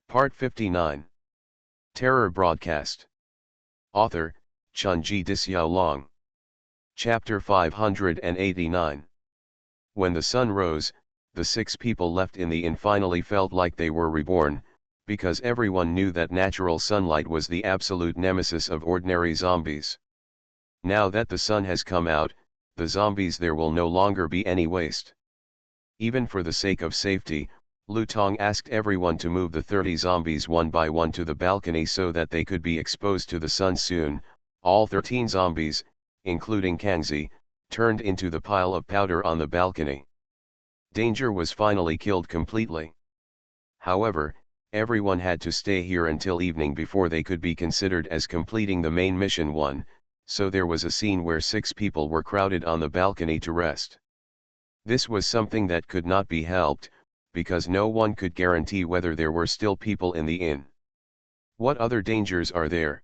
Part 59. Terror Broadcast. Author, Chunji Dixiaolong. Chapter 589. When the sun rose, the 6 people left in the inn finally felt like they were reborn, because everyone knew that natural sunlight was the absolute nemesis of ordinary zombies. Now that the sun has come out, the zombies there will no longer be any waste. Even for the sake of safety, Lu Tong asked everyone to move the 30 zombies one by one to the balcony so that they could be exposed to the sun soon. All 13 zombies, including Kangzi, turned into the pile of powder on the balcony. Danger was finally killed completely. However, everyone had to stay here until evening before they could be considered as completing the main mission 1, so there was a scene where 6 people were crowded on the balcony to rest. This was something that could not be helped, because no one could guarantee whether there were still people in the inn. What other dangers are there?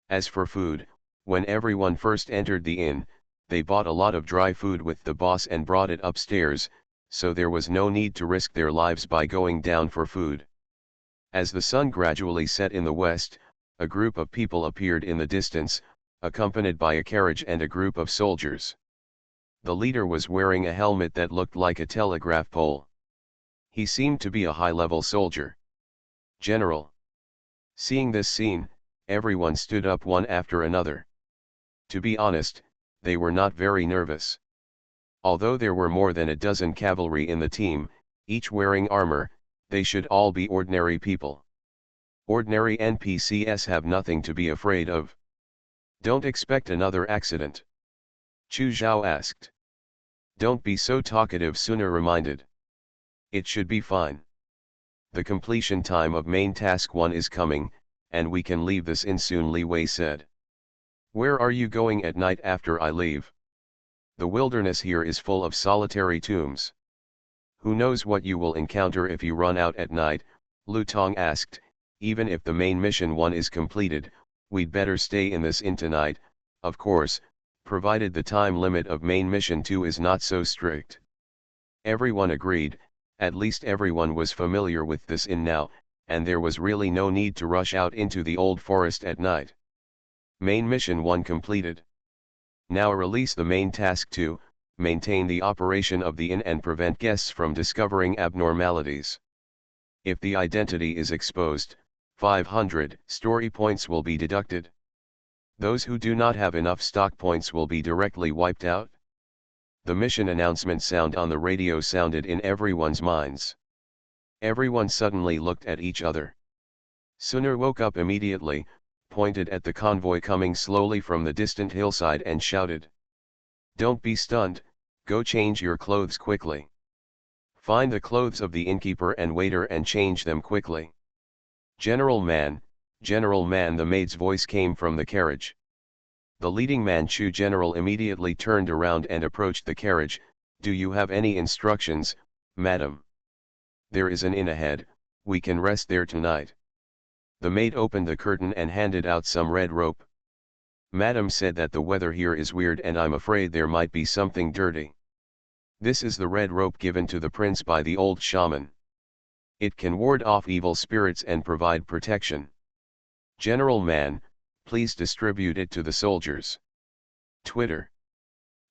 As for food, when everyone first entered the inn, they bought a lot of dry food with the boss and brought it upstairs, so there was no need to risk their lives by going down for food. As the sun gradually set in the west, a group of people appeared in the distance, accompanied by a carriage and a group of soldiers. The leader was wearing a helmet that looked like a telegraph pole. He seemed to be a high-level soldier. General. Seeing this scene, everyone stood up one after another. To be honest, they were not very nervous. Although there were more than a dozen cavalry in the team, each wearing armor, they should all be ordinary people. Ordinary NPCs have nothing to be afraid of. Don't expect another accident. Chu Zhao asked. Don't be so talkative, Suna reminded. It should be fine. The completion time of main task 1 is coming, and we can leave this inn soon, Li Wei said. Where are you going at night after I leave? The wilderness here is full of solitary tombs. Who knows what you will encounter if you run out at night, Lu Tong asked. Even if the main mission 1 is completed, we'd better stay in this inn tonight, of course, provided the time limit of main mission 2 is not so strict. Everyone agreed. At least everyone was familiar with this inn now, and there was really no need to rush out into the old forest at night. Main mission 1 completed. Now release the main task 2, maintain the operation of the inn and prevent guests from discovering abnormalities. If the identity is exposed, 500 story points will be deducted. Those who do not have enough stock points will be directly wiped out. The mission announcement sound on the radio sounded in everyone's minds. Everyone suddenly looked at each other. Suna woke up immediately, pointed at the convoy coming slowly from the distant hillside and shouted. Don't be stunned, go change your clothes quickly. Find the clothes of the innkeeper and waiter and change them quickly. General man, the maid's voice came from the carriage. The leading Manchu general immediately turned around and approached the carriage. Do you have any instructions, madam? There is an inn ahead, we can rest there tonight. The maid opened the curtain and handed out some red rope. Madam said that the weather here is weird and I'm afraid there might be something dirty. This is the red rope given to the prince by the old shaman. It can ward off evil spirits and provide protection. General man, please distribute it to the soldiers. Twitter.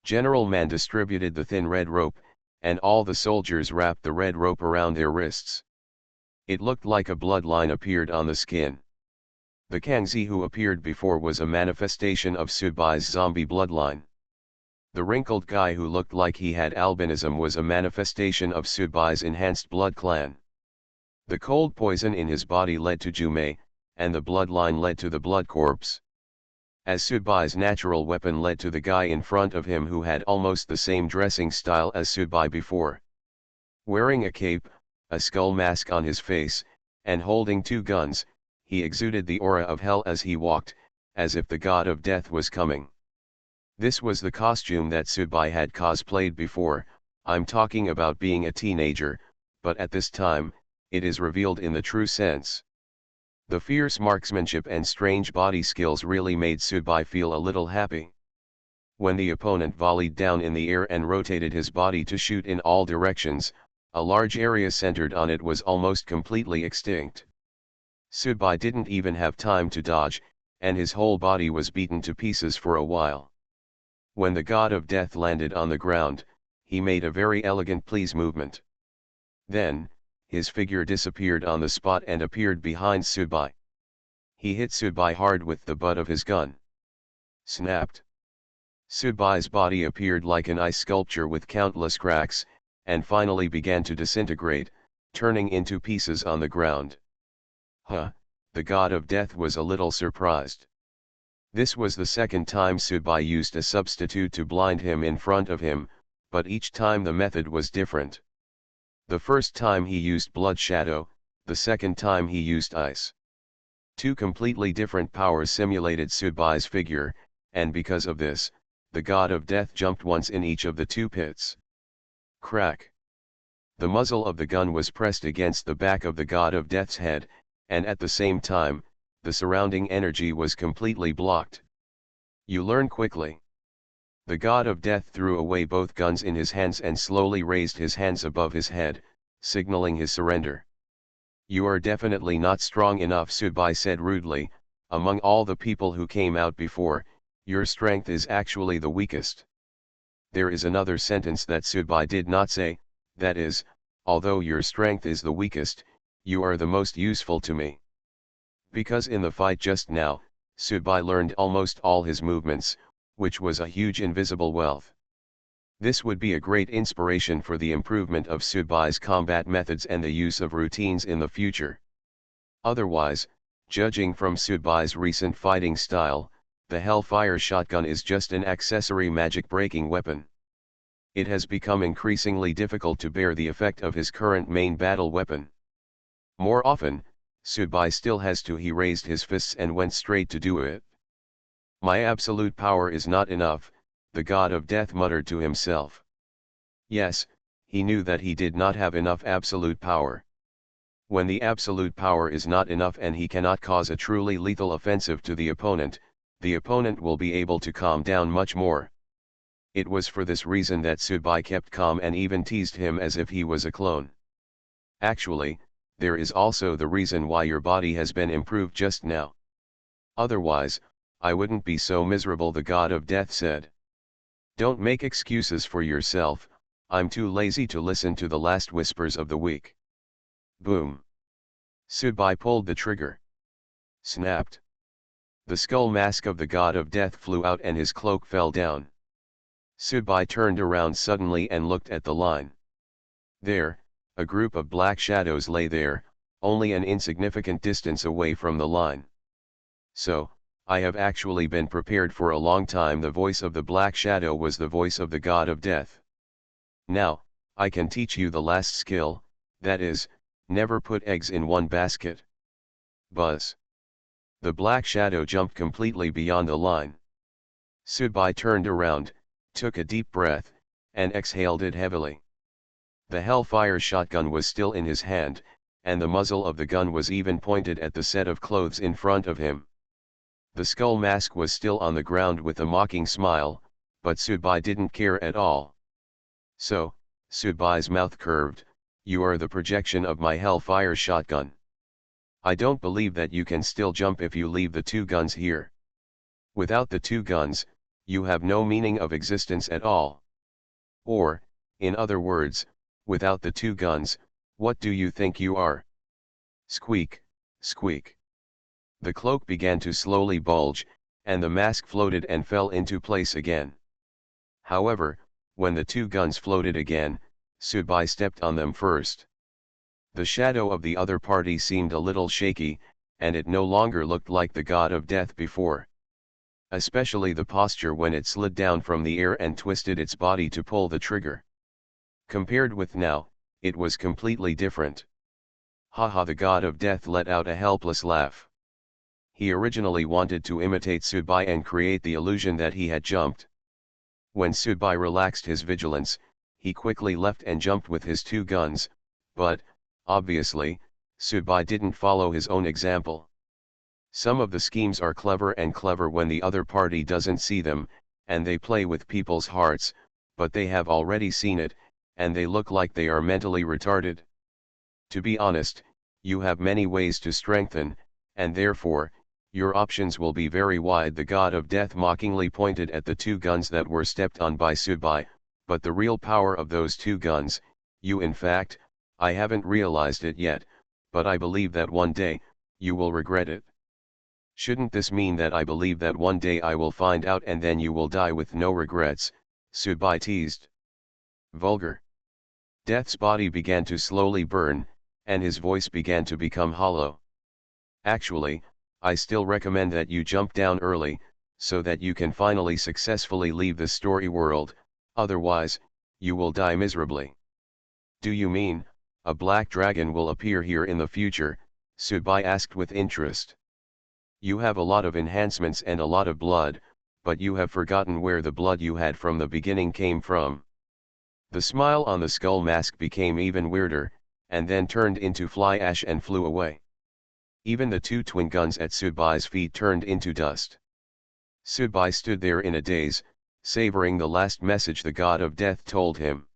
General Man distributed the thin red rope, and all the soldiers wrapped the red rope around their wrists. It looked like a bloodline appeared on the skin. The Kangzi who appeared before was a manifestation of Subai's zombie bloodline. The wrinkled guy who looked like he had albinism was a manifestation of Subai's enhanced blood clan. The cold poison in his body led to Jumei, and the bloodline led to the blood corpse. As Subai's natural weapon led to the guy in front of him who had almost the same dressing style as Subai before. Wearing a cape, a skull mask on his face, and holding 2 guns, he exuded the aura of hell as he walked, as if the god of death was coming. This was the costume that Subai had cosplayed before. I'm talking about being a teenager, but at this time, it is revealed in the true sense. The fierce marksmanship and strange body skills really made Subai feel a little happy. When the opponent volleyed down in the air and rotated his body to shoot in all directions, a large area centered on it was almost completely extinct. Subai didn't even have time to dodge, and his whole body was beaten to pieces for a while. When the god of death landed on the ground, he made a very elegant please movement. Then, his figure disappeared on the spot and appeared behind Subai. He hit Subai hard with the butt of his gun. Snapped. Subai's body appeared like an ice sculpture with countless cracks, and finally began to disintegrate, turning into pieces on the ground. The god of death was a little surprised. This was the second time Subai used a substitute to blind him in front of him, but each time the method was different. The first time he used blood shadow, the second time he used ice. Two completely different powers simulated Subai's figure, and because of this, the god of death jumped once in each of the two pits. Crack. The muzzle of the gun was pressed against the back of the god of death's head, and at the same time, the surrounding energy was completely blocked. You learn quickly. The god of death threw away both guns in his hands and slowly raised his hands above his head, signaling his surrender. You are definitely not strong enough, Subai said rudely. Among all the people who came out before, your strength is actually the weakest. There is another sentence that Subai did not say, that is, although your strength is the weakest, you are the most useful to me. Because in the fight just now, Subai learned almost all his movements, which was a huge invisible wealth. This would be a great inspiration for the improvement of Subai's combat methods and the use of routines in the future. Otherwise, judging from Subai's recent fighting style, the Hellfire shotgun is just an accessory magic-breaking weapon. It has become increasingly difficult to bear the effect of his current main battle weapon. More often, Subai still has to. He raised his fists and went straight to do it. My absolute power is not enough, the god of death muttered to himself. Yes, he knew that he did not have enough absolute power. When the absolute power is not enough and he cannot cause a truly lethal offensive to the opponent will be able to calm down much more. It was for this reason that Subai kept calm and even teased him as if he was a clone. Actually, there is also the reason why your body has been improved just now. Otherwise, I wouldn't be so miserable, the god of death said. Don't make excuses for yourself, I'm too lazy to listen to the last whispers of the weak. Boom. Subai pulled the trigger. Snapped. The skull mask of the god of death flew out and his cloak fell down. Subai turned around suddenly and looked at the line. There, a group of black shadows lay there, only an insignificant distance away from the line. So, I have actually been prepared for a long time. The voice of the black shadow was the voice of the god of death. Now, I can teach you the last skill, that is, never put eggs in one basket. Buzz. The black shadow jumped completely beyond the line. Subai turned around, took a deep breath, and exhaled it heavily. The Hellfire shotgun was still in his hand, and the muzzle of the gun was even pointed at the set of clothes in front of him. The skull mask was still on the ground with a mocking smile, but Subai didn't care at all. So, Subai's mouth curved, you are the projection of my Hellfire shotgun. I don't believe that you can still jump if you leave the two guns here. Without the two guns, you have no meaning of existence at all. Or, in other words, without the two guns, what do you think you are? Squeak, squeak. The cloak began to slowly bulge, and the mask floated and fell into place again. However, when the two guns floated again, Subai stepped on them first. The shadow of the other party seemed a little shaky, and it no longer looked like the god of death before. Especially the posture when it slid down from the air and twisted its body to pull the trigger. Compared with now, it was completely different. Haha, the god of death let out a helpless laugh. He originally wanted to imitate Subai and create the illusion that he had jumped. When Subai relaxed his vigilance, he quickly left and jumped with his two guns, but, obviously, Subai didn't follow his own example. Some of the schemes are clever when the other party doesn't see them, and they play with people's hearts, but they have already seen it, and they look like they are mentally retarded. To be honest, you have many ways to strengthen, and therefore, your options will be very wide. The god of death mockingly pointed at the two guns that were stepped on by Subai, but the real power of those two guns, in fact, I haven't realized it yet, but I believe that one day, you will regret it. Shouldn't this mean that I believe that one day I will find out and then you will die with no regrets? Subai teased. Vulgar. Death's body began to slowly burn, and his voice began to become hollow. Actually, I still recommend that you jump down early, so that you can finally successfully leave the story world, otherwise, you will die miserably. Do you mean, a black dragon will appear here in the future? Subai asked with interest. You have a lot of enhancements and a lot of blood, but you have forgotten where the blood you had from the beginning came from. The smile on the skull mask became even weirder, and then turned into fly ash and flew away. Even the two twin guns at Subai's feet turned into dust. Subai stood there in a daze, savoring the last message the god of death told him.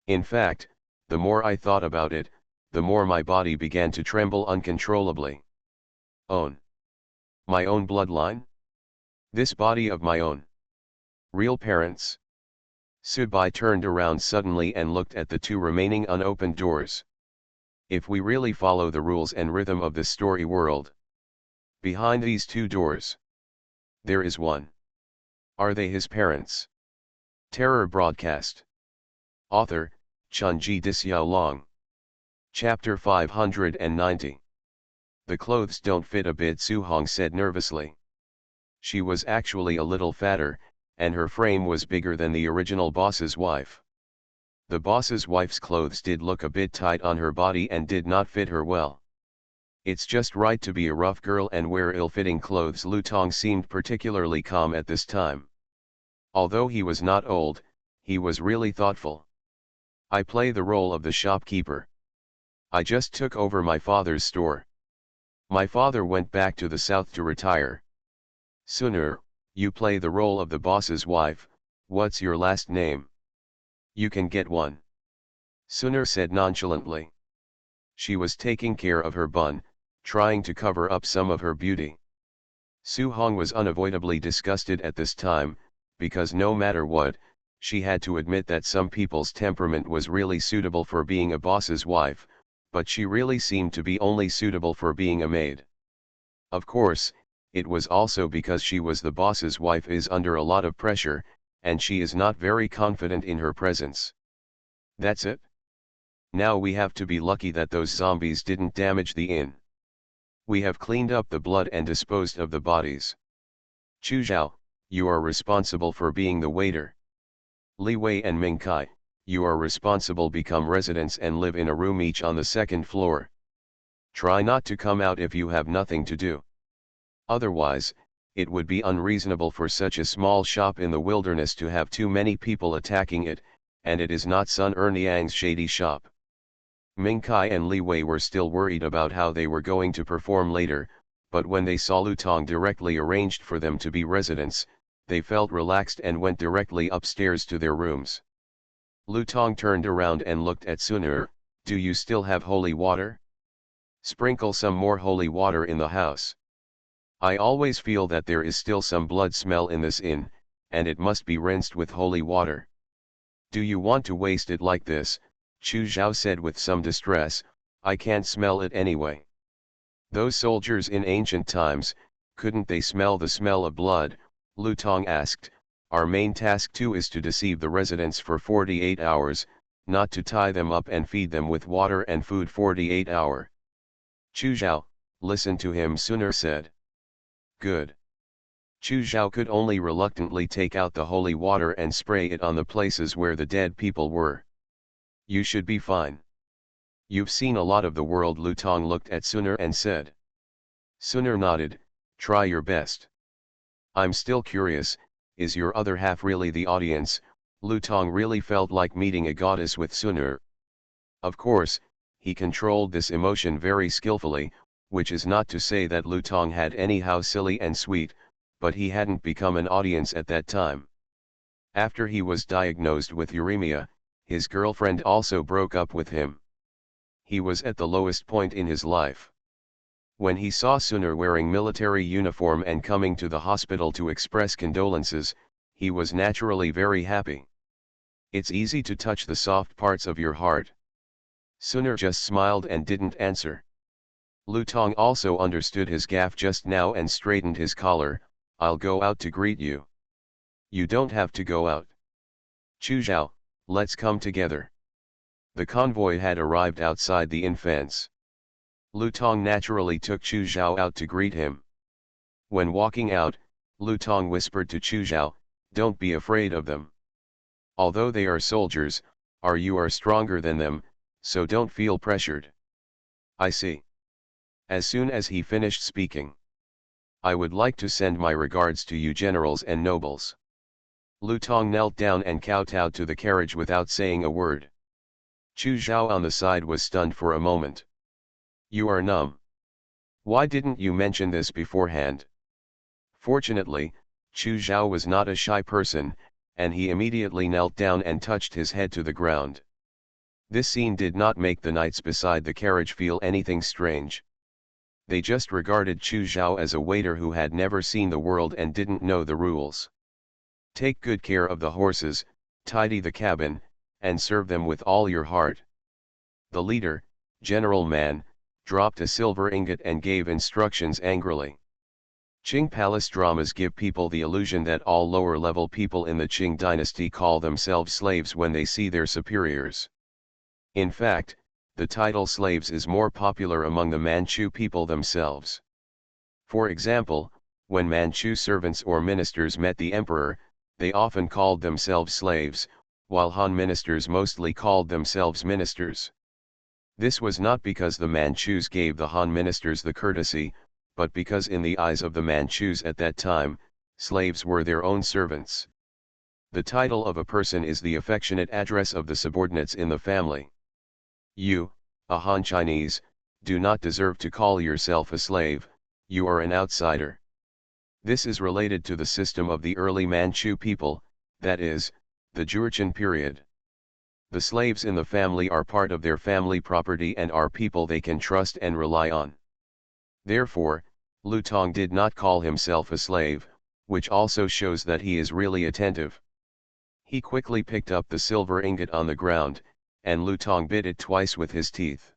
In fact, the more I thought about it, the more my body began to tremble uncontrollably. Own. My own bloodline? This body of my own. Real parents? Subai turned around suddenly and looked at the two remaining unopened doors. If we really follow the rules and rhythm of the story world. Behind these two doors. There is one. Are they his parents? Terror Broadcast. Author, Chunji Dixiaolong. Chapter 590. The clothes don't fit a bit, Su Hong said nervously. She was actually a little fatter, and her frame was bigger than the original boss's wife. The boss's wife's clothes did look a bit tight on her body and did not fit her well. It's just right to be a rough girl and wear ill-fitting clothes. Lu Tong seemed particularly calm at this time. Although he was not old, he was really thoughtful. I play the role of the shopkeeper. I just took over my father's store. My father went back to the south to retire. Sunur, you play the role of the boss's wife. What's your last name? You can get one. Sunur said nonchalantly. She was taking care of her bun, trying to cover up some of her beauty. Su Hong was unavoidably disgusted at this time, because no matter what, she had to admit that some people's temperament was really suitable for being a boss's wife, but she really seemed to be only suitable for being a maid. Of course, it was also because she was the boss's wife is under a lot of pressure, and she is not very confident in her presence. That's it. Now we have to be lucky that those zombies didn't damage the inn. We have cleaned up the blood and disposed of the bodies. Chu Zhao, you are responsible for being the waiter. Li Wei and Ming Kai, you are responsible become residents and live in a room each on the second floor. Try not to come out if you have nothing to do. Otherwise, it would be unreasonable for such a small shop in the wilderness to have too many people attacking it, and it is not Sun Erniang's shady shop. Ming Kai and Li Wei were still worried about how they were going to perform later, but when they saw Lu Tong directly arranged for them to be residents, they felt relaxed and went directly upstairs to their rooms. Lu Tong turned around and looked at Sunur. Do you still have holy water? Sprinkle some more holy water in the house. I always feel that there is still some blood smell in this inn, and it must be rinsed with holy water. Do you want to waste it like this? Chu Zhao said with some distress. I can't smell it anyway. Those soldiers in ancient times, couldn't they smell the smell of blood? Lu Tong asked. Our main task too is to deceive the residents for 48 hours, not to tie them up and feed them with water and food 48 hours. Chu Zhao, listen to him, Sunur said. Good. Chu Zhao could only reluctantly take out the holy water and spray it on the places where the dead people were. You should be fine. You've seen a lot of the world. Lu Tong looked at Sunur and said. Sunur nodded. Try your best. I'm still curious, is your other half really the audience? Lu Tong really felt like meeting a goddess with Sunur. Of course, he controlled this emotion very skillfully, which is not to say that Lu Tong had anyhow silly and sweet, but he hadn't become an audience at that time. After he was diagnosed with uremia, his girlfriend also broke up with him. he was at the lowest point in his life. When he saw Suner wearing military uniform and coming to the hospital to express condolences, he was naturally very happy. It's easy to touch the soft parts of your heart. Suner just smiled and didn't answer. Lutong also understood his gaffe just now and straightened his collar. I'll go out to greet you. You don't have to go out. Chu Zhao, let's come together. The convoy had arrived outside the inn fence. Lutong naturally took Chu Zhao out to greet him. When walking out, Lutong whispered to Chu Zhao, don't be afraid of them. Although they are soldiers, you are stronger than them, so don't feel pressured. I see. As soon as he finished speaking. I would like to send my regards to you generals and nobles. Lutong knelt down and kowtowed to the carriage without saying a word. Chu Zhao on the side was stunned for a moment. You are numb. Why didn't you mention this beforehand? Fortunately, Chu Zhao was not a shy person, and he immediately knelt down and touched his head to the ground. This scene did not make the knights beside the carriage feel anything strange. They just regarded Chu Zhao as a waiter who had never seen the world and didn't know the rules. Take good care of the horses, tidy the cabin, and serve them with all your heart. The leader, General Man, dropped a silver ingot and gave instructions angrily. Qing palace dramas give people the illusion that all lower-level people in the Qing dynasty call themselves slaves when they see their superiors. In fact, the title slaves is more popular among the Manchu people themselves. For example, when Manchu servants or ministers met the emperor, they often called themselves slaves, while Han ministers mostly called themselves ministers. This was not because the Manchus gave the Han ministers the courtesy, but because in the eyes of the Manchus at that time, slaves were their own servants. The title of a person is the affectionate address of the subordinates in the family. You, a Han Chinese, do not deserve to call yourself a slave, you are an outsider. This is related to the system of the early Manchu people, that is, the Jurchen period. The slaves in the family are part of their family property and are people they can trust and rely on. Therefore, Lutong did not call himself a slave, which also shows that he is really attentive. He quickly picked up the silver ingot on the ground, and Lutong bit it twice with his teeth.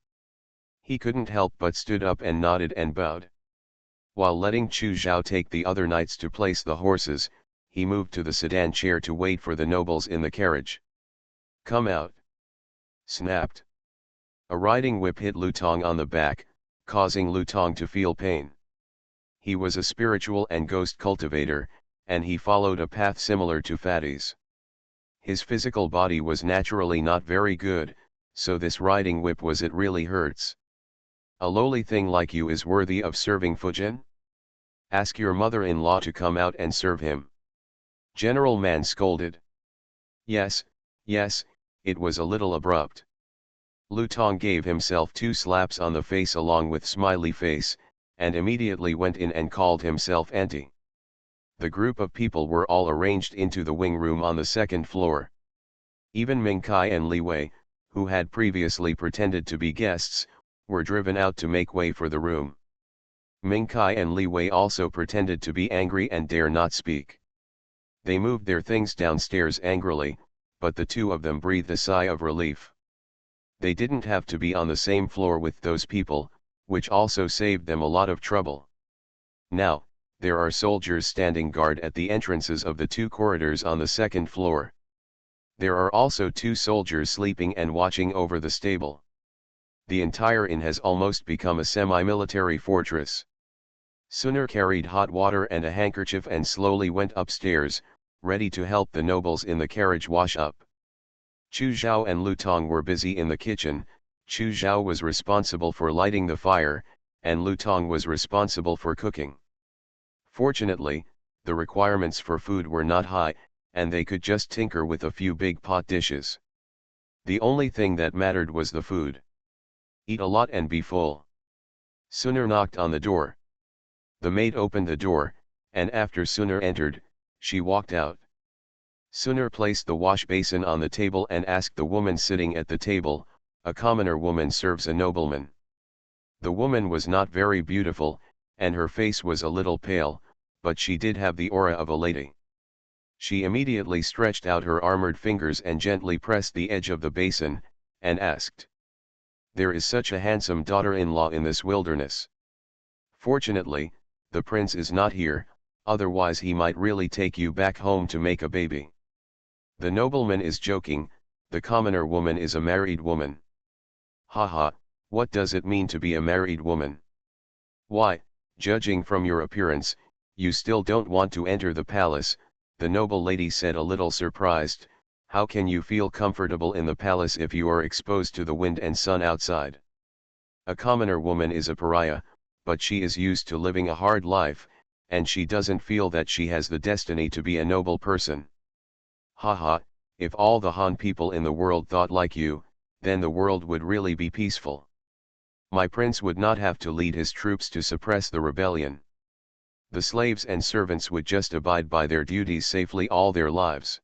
He couldn't help but stood up and nodded and bowed. While letting Chu Zhao take the other knights to place the horses, he moved to the sedan chair to wait for the nobles in the carriage. Come out! Snapped. A riding whip hit Lutong on the back, causing Lutong to feel pain. He was a spiritual and ghost cultivator, and he followed a path similar to Fatty's. His physical body was naturally not very good, so this riding whip it really hurts. A lowly thing like you is worthy of serving Fujin? Ask your mother-in-law to come out and serve him. General Man scolded. Yes, it was a little abrupt. Lutong gave himself 2 slaps on the face along with smiley face, and immediately went in and called himself auntie. The group of people were all arranged into the wing room on the 2nd floor. Even Ming Kai and Li Wei, who had previously pretended to be guests, were driven out to make way for the room. Ming Kai and Li Wei also pretended to be angry and dare not speak. They moved their things downstairs angrily, but the 2 of them breathed a sigh of relief. They didn't have to be on the same floor with those people, which also saved them a lot of trouble. Now, there are soldiers standing guard at the entrances of the 2 corridors on the 2nd floor. There are also 2 soldiers sleeping and watching over the stable. The entire inn has almost become a semi-military fortress. Suner carried hot water and a handkerchief and slowly went upstairs, ready to help the nobles in the carriage wash up. Chu Zhao and Lutong were busy in the kitchen. Chu Zhao was responsible for lighting the fire, and Lutong was responsible for cooking. Fortunately, the requirements for food were not high, and they could just tinker with a few big pot dishes. The only thing that mattered was the food. Eat a lot and be full. Suner knocked on the door. The maid opened the door, and after Suner entered, she walked out. Suner placed the wash basin on the table and asked the woman sitting at the table, A commoner woman serves a nobleman. The woman was not very beautiful, and her face was a little pale, but she did have the aura of a lady. She immediately stretched out her armored fingers and gently pressed the edge of the basin, and asked, "There is such a handsome daughter-in-law in this wilderness. Fortunately, the prince is not here, otherwise he might really take you back home to make a baby." The nobleman is joking, the commoner woman is a married woman. Haha, what does it mean to be a married woman? Why, judging from your appearance, you still don't want to enter the palace, the noble lady said a little surprised. How can you feel comfortable in the palace if you are exposed to the wind and sun outside? A commoner woman is a pariah, but she is used to living a hard life, and she doesn't feel that she has the destiny to be a noble person. Haha, if all the Han people in the world thought like you, then the world would really be peaceful. My prince would not have to lead his troops to suppress the rebellion. The slaves and servants would just abide by their duties safely all their lives.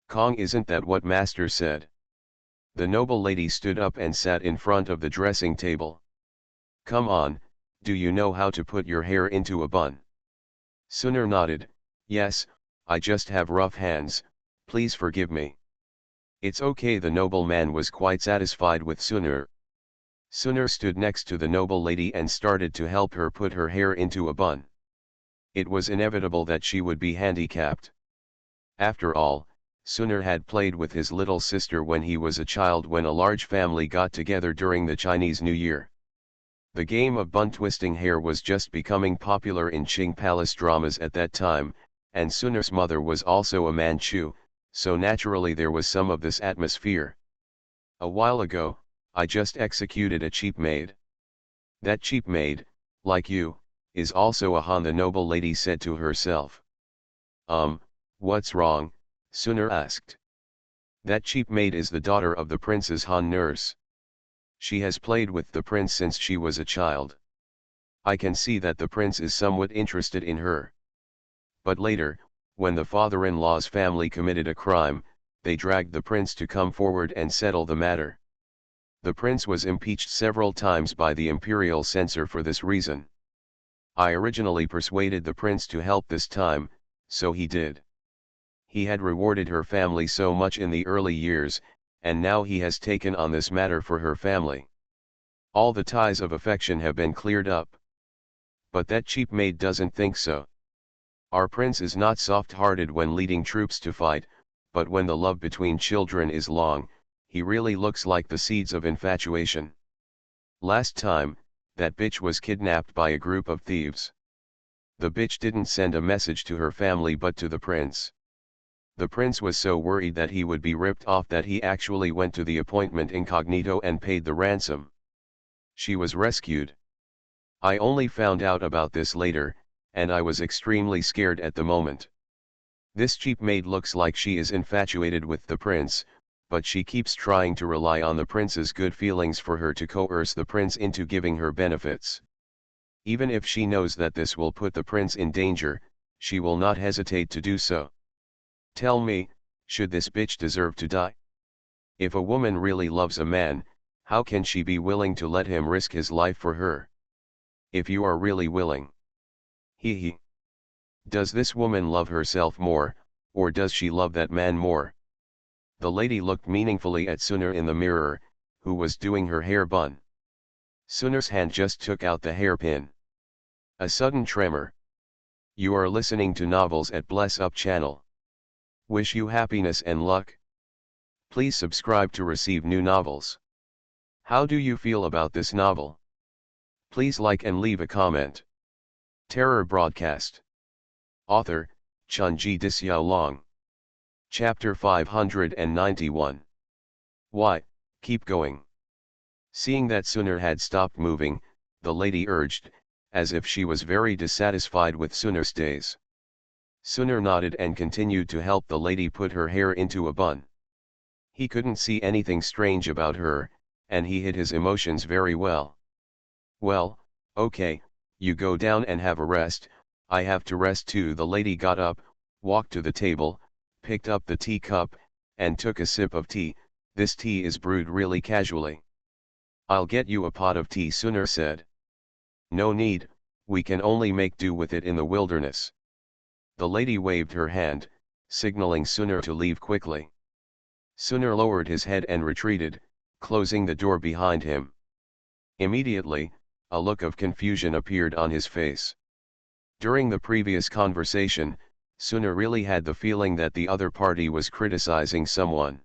Kong, isn't that what master said? The noble lady stood up and sat in front of the dressing table. Come on, do you know how to put your hair into a bun? Suner nodded, yes, I just have rough hands, please forgive me. It's okay, the noble man was quite satisfied with Suner. Suner stood next to the noble lady and started to help her put her hair into a bun. It was inevitable that she would be handicapped. After all, Suner had played with his little sister when he was a child when a large family got together during the Chinese New Year. The game of bun twisting hair was just becoming popular in Qing palace dramas at that time, and Suner's mother was also a Manchu, so naturally there was some of this atmosphere. A while ago, I just executed a cheap maid. That cheap maid, like you, is also a Han, the noble lady said to herself. What's wrong? Suner asked. That cheap maid is the daughter of the prince's Han nurse. She has played with the prince since she was a child. I can see that the prince is somewhat interested in her. But later, when the father-in-law's family committed a crime, they dragged the prince to come forward and settle the matter. The prince was impeached several times by the imperial censor for this reason. I originally persuaded the prince to help this time, so he did. He had rewarded her family so much in the early years, and now he has taken on this matter for her family. All the ties of affection have been cleared up. But that cheap maid doesn't think so. Our prince is not soft-hearted when leading troops to fight, but when the love between children is long, he really looks like the seeds of infatuation. Last time, that bitch was kidnapped by a group of thieves. The bitch didn't send a message to her family but to the prince. The prince was so worried that he would be ripped off that he actually went to the appointment incognito and paid the ransom. She was rescued. I only found out about this later, and I was extremely scared at the moment. This cheap maid looks like she is infatuated with the prince, but she keeps trying to rely on the prince's good feelings for her to coerce the prince into giving her benefits. Even if she knows that this will put the prince in danger, she will not hesitate to do so. Tell me, should this bitch deserve to die? If a woman really loves a man, how can she be willing to let him risk his life for her? If you are really willing. Hee. Does this woman love herself more, or does she love that man more? The lady looked meaningfully at Suner in the mirror, who was doing her hair bun. Suner's hand just took out the hairpin. A sudden tremor. You are listening to Novels at Bless Up channel. Wish you happiness and luck. Please subscribe to receive new novels. How do you feel about this novel? Please like and leave a comment. Terror Broadcast. Author, Chunji Disyao. Chapter 591. Why, keep going. Seeing that Suner had stopped moving, the lady urged, as if she was very dissatisfied with Suner's days. Suner nodded and continued to help the lady put her hair into a bun. He couldn't see anything strange about her, and he hid his emotions very well. Well, okay, you go down and have a rest, I have to rest too. The lady got up, walked to the table, picked up the teacup, and took a sip of tea, This tea is brewed really casually. I'll get you a pot of tea, Sunar said. No need, we can only make do with it in the wilderness. The lady waved her hand, signaling Sunar to leave quickly. Sunar lowered his head and retreated, closing the door behind him. Immediately, a look of confusion appeared on his face. During the previous conversation, Sunar really had the feeling that the other party was criticizing someone.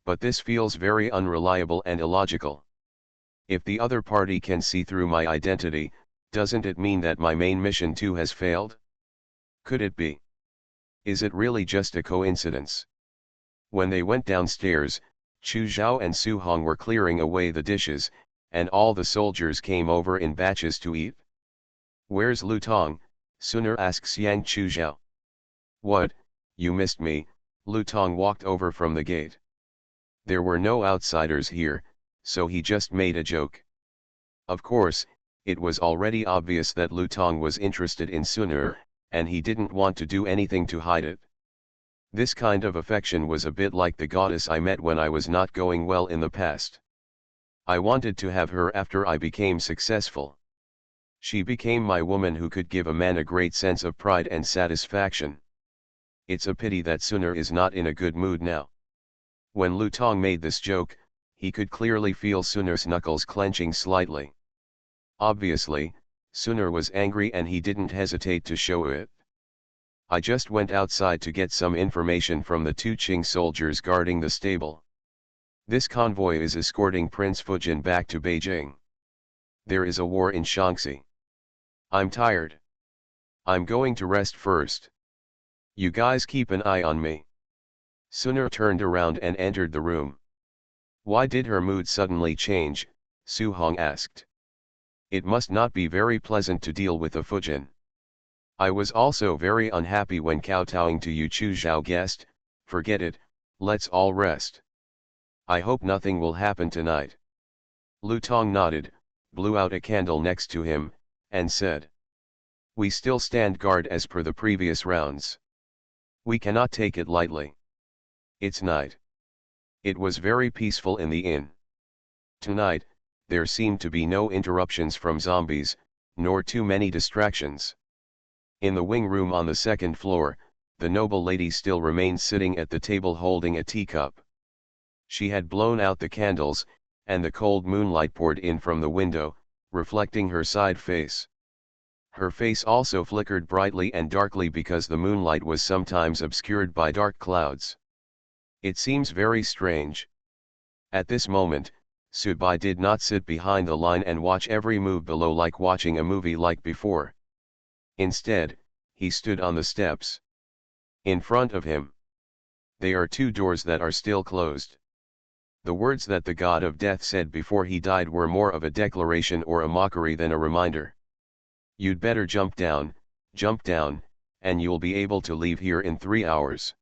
But this feels very unreliable and illogical. If the other party can see through my identity, doesn't it mean that my main mission too has failed? Could it be? Is it really just a coincidence? When they went downstairs, Chu Zhao and Su Hong were clearing away the dishes, and all the soldiers came over in batches to eat. Where's Lu Tong? Sunar asks Yang Chu Zhao. What, you missed me? Lu Tong walked over from the gate. There were no outsiders here, so he just made a joke. Of course, it was already obvious that Lu Tong was interested in Sunar, and he didn't want to do anything to hide it. This kind of affection was a bit like the goddess I met when I was not going well in the past. I wanted to have her after I became successful. She became my woman who could give a man a great sense of pride and satisfaction. It's a pity that Sunar is not in a good mood now. When Lu Tong made this joke, he could clearly feel Sunar's knuckles clenching slightly. Obviously, Sunar was angry and he didn't hesitate to show it. I just went outside to get some information from the two Qing soldiers guarding the stable. This convoy is escorting Prince Fujin back to Beijing. There is a war in Shaanxi. I'm tired. I'm going to rest first. You guys keep an eye on me. Sunar turned around and entered the room. Why did her mood suddenly change? Su Hong asked. It must not be very pleasant to deal with a Fujin. I was also very unhappy when kowtowing to you Chu Zhao guessed, forget it, let's all rest. I hope nothing will happen tonight. Lu Tong nodded, blew out a candle next to him, and said. We still stand guard as per the previous rounds. We cannot take it lightly. It's night. It was very peaceful in the inn. Tonight, there seemed to be no interruptions from zombies, nor too many distractions. In the wing room on the second floor, the noble lady still remained sitting at the table holding a teacup. She had blown out the candles, and the cold moonlight poured in from the window, reflecting her side face. Her face also flickered brightly and darkly because the moonlight was sometimes obscured by dark clouds. It seems very strange. At this moment, Subai did not sit behind the line and watch every move below like watching a movie like before. Instead, he stood on the steps. In front of him, there are two doors that are still closed. The words that the god of death said before he died were more of a declaration or a mockery than a reminder. You'd better jump down, and you'll be able to leave here in 3 hours.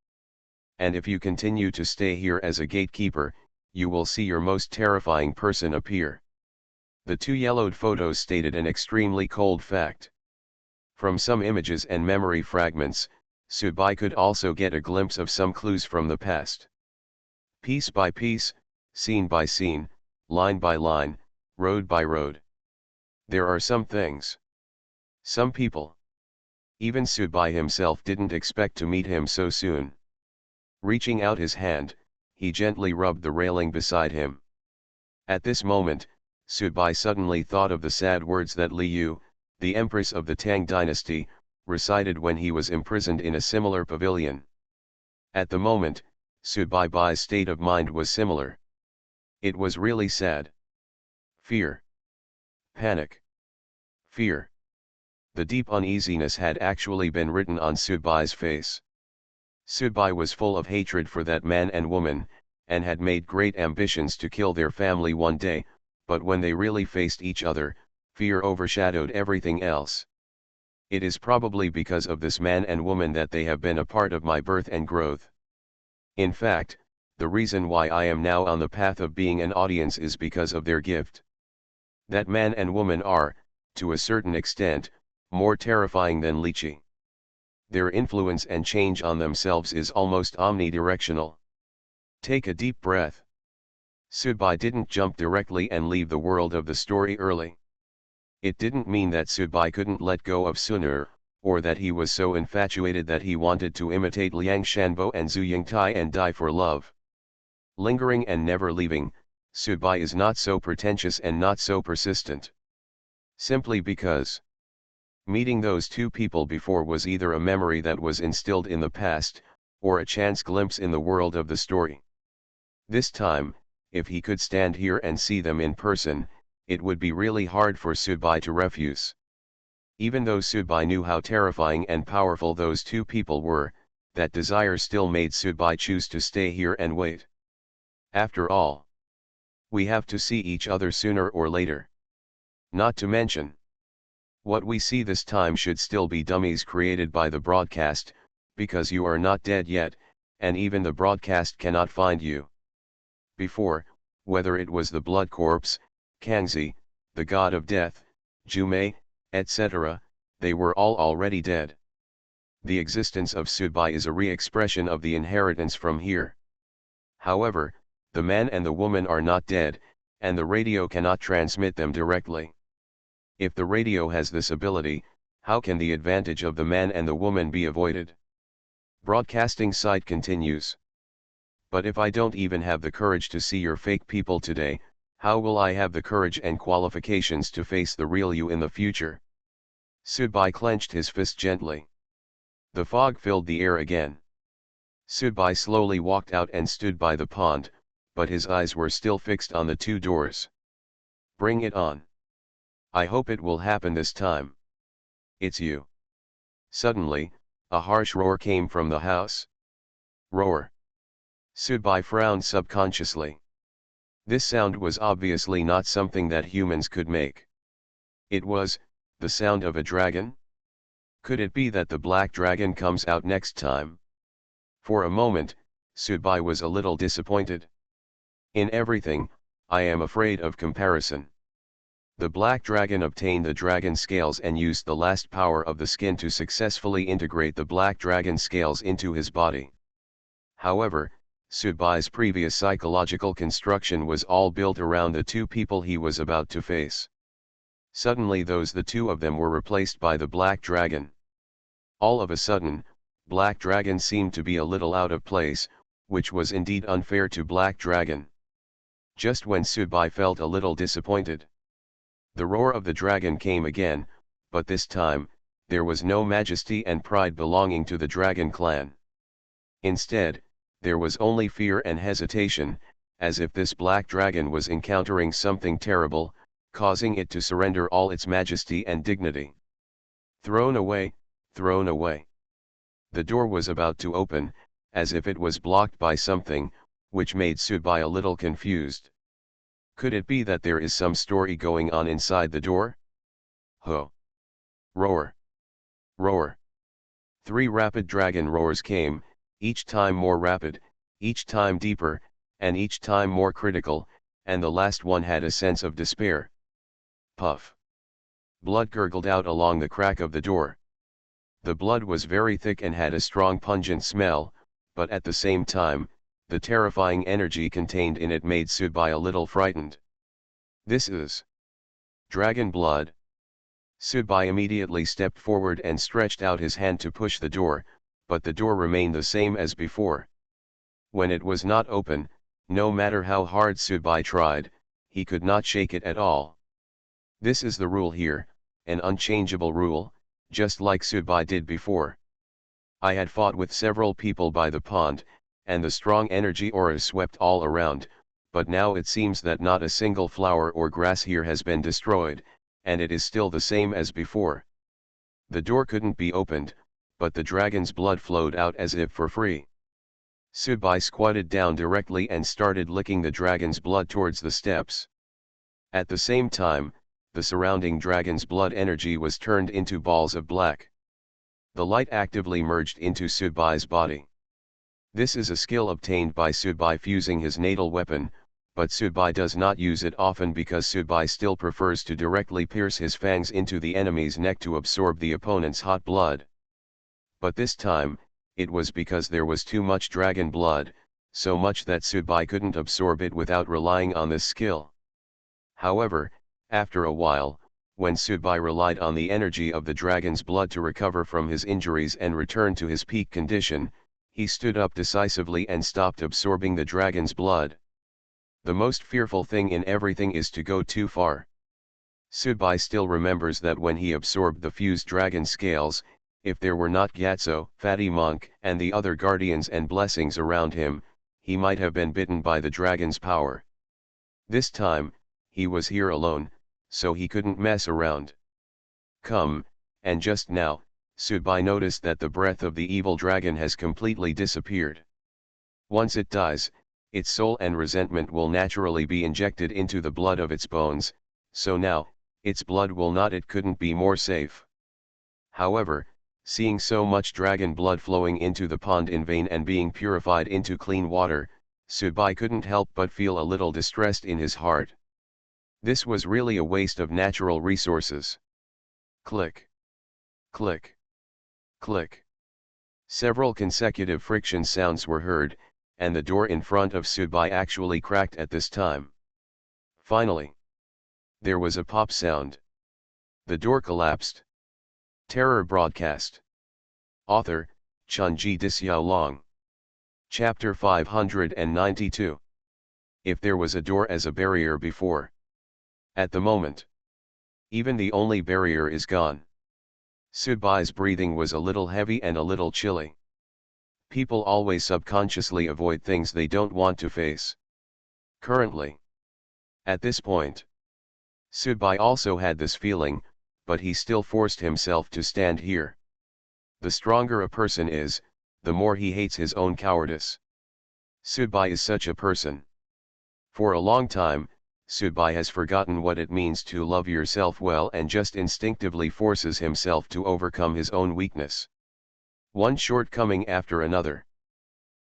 And if you continue to stay here as a gatekeeper, you will see your most terrifying person appear. The two yellowed photos stated an extremely cold fact. From some images and memory fragments, Subai could also get a glimpse of some clues from the past. Piece by piece, scene by scene, line by line, road by road. There are some things. Some people. Even Subai himself didn't expect to meet him so soon. Reaching out his hand, he gently rubbed the railing beside him. At this moment, Subai suddenly thought of the sad words that Li Yu, the empress of the Tang dynasty, recited when he was imprisoned in a similar pavilion. At the moment, Subai's state of mind was similar. It was really sad. Fear. Panic. Fear. The deep uneasiness had actually been written on Subai's face. Subai was full of hatred for that man and woman, and had made great ambitions to kill their family one day, but when they really faced each other, fear overshadowed everything else. It is probably because of this man and woman that they have been a part of my birth and growth. In fact, the reason why I am now on the path of being an audience is because of their gift. That man and woman are, to a certain extent, more terrifying than Lychee. Their influence and change on themselves is almost omnidirectional. Take a deep breath. Subai didn't jump directly and leave the world of the story early. It didn't mean that Subai couldn't let go of Sunur, or that he was so infatuated that he wanted to imitate Liang Shanbo and Zhu Yingtai and die for love. Lingering and never leaving, Subai is not so pretentious and not so persistent. Simply because meeting those two people before was either a memory that was instilled in the past, or a chance glimpse in the world of the story. This time, if he could stand here and see them in person, it would be really hard for Subai to refuse. Even though Subai knew how terrifying and powerful those two people were, that desire still made Subai choose to stay here and wait. After all, we have to see each other sooner or later. Not to mention, what we see this time should still be dummies created by the broadcast, because you are not dead yet, and even the broadcast cannot find you. Before, whether it was the blood corpse, Kangxi, the god of death, Jumei, etc., they were all already dead. The existence of Subai is a re-expression of the inheritance from here. However, the man and the woman are not dead, and the radio cannot transmit them directly. If the radio has this ability, how can the advantage of the man and the woman be avoided? Broadcasting site continues. But if I don't even have the courage to see your fake people today, how will I have the courage and qualifications to face the real you in the future? Subai clenched his fist gently. The fog filled the air again. Subai slowly walked out and stood by the pond, but his eyes were still fixed on the two doors. Bring it on. I hope it will happen this time. It's you. Suddenly, a harsh roar came from the house. Roar. Subai frowned subconsciously. This sound was obviously not something that humans could make. It was the sound of a dragon? Could it be that the black dragon comes out next time? For a moment, Subai was a little disappointed. In everything, I am afraid of comparison. The black dragon obtained the dragon scales and used the last power of the skin to successfully integrate the black dragon scales into his body. However, Subai's previous psychological construction was all built around the two people he was about to face. Suddenly the two of them were replaced by the black dragon. All of a sudden, black dragon seemed to be a little out of place, which was indeed unfair to black dragon. Just when Subai felt a little disappointed, the roar of the dragon came again, but this time, there was no majesty and pride belonging to the dragon clan. Instead, there was only fear and hesitation, as if this black dragon was encountering something terrible, causing it to surrender all its majesty and dignity. Thrown away, thrown away. The door was about to open, as if it was blocked by something, which made Subai a little confused. Could it be that there is some story going on inside the door? Ho! Roar! Roar! 3 rapid dragon roars came, each time more rapid, each time deeper, and each time more critical, and the last one had a sense of despair. Puff! Blood gurgled out along the crack of the door. The blood was very thick and had a strong pungent smell, but at the same time, the terrifying energy contained in it made Subai a little frightened. This is dragon blood. Subai immediately stepped forward and stretched out his hand to push the door, but the door remained the same as before. When it was not open, no matter how hard Subai tried, he could not shake it at all. This is the rule here, an unchangeable rule, just like Subai did before. I had fought with several people by the pond, and the strong energy auras swept all around, but now it seems that not a single flower or grass here has been destroyed, and it is still the same as before. The door couldn't be opened, but the dragon's blood flowed out as if for free. Subai squatted down directly and started licking the dragon's blood towards the steps. At the same time, the surrounding dragon's blood energy was turned into balls of black. The light actively merged into Subai's body. This is a skill obtained by Subai fusing his natal weapon, but Subai does not use it often because Subai still prefers to directly pierce his fangs into the enemy's neck to absorb the opponent's hot blood. But this time, it was because there was too much dragon blood, so much that Subai couldn't absorb it without relying on this skill. However, after a while, when Subai relied on the energy of the dragon's blood to recover from his injuries and return to his peak condition, he stood up decisively and stopped absorbing the dragon's blood. The most fearful thing in everything is to go too far. Subai still remembers that when he absorbed the fused dragon scales, if there were not Gyatso, Fatty Monk, and the other guardians and blessings around him, he might have been bitten by the dragon's power. This time, he was here alone, so he couldn't mess around. Come, and just now, Subai noticed that the breath of the evil dragon has completely disappeared. Once it dies, its soul and resentment will naturally be injected into the blood of its bones, so now, its blood will not, it couldn't be more safe. However, seeing so much dragon blood flowing into the pond in vain and being purified into clean water, Subai couldn't help but feel a little distressed in his heart. This was really a waste of natural resources. Click. Click. Click. Several consecutive friction sounds were heard, and the door in front of Subai actually cracked at this time. Finally, there was a pop sound. The door collapsed. Terror broadcast. Author, Chunji Dixiaolong. Chapter 592. If there was a door as a barrier before. At the moment, even the only barrier is gone. Subai's breathing was a little heavy and a little chilly. People always subconsciously avoid things they don't want to face. Currently, at this point, Subai also had this feeling, but he still forced himself to stand here. The stronger a person is, the more he hates his own cowardice. Subai is such a person. For a long time, Subai has forgotten what it means to love yourself well and just instinctively forces himself to overcome his own weakness. One shortcoming after another.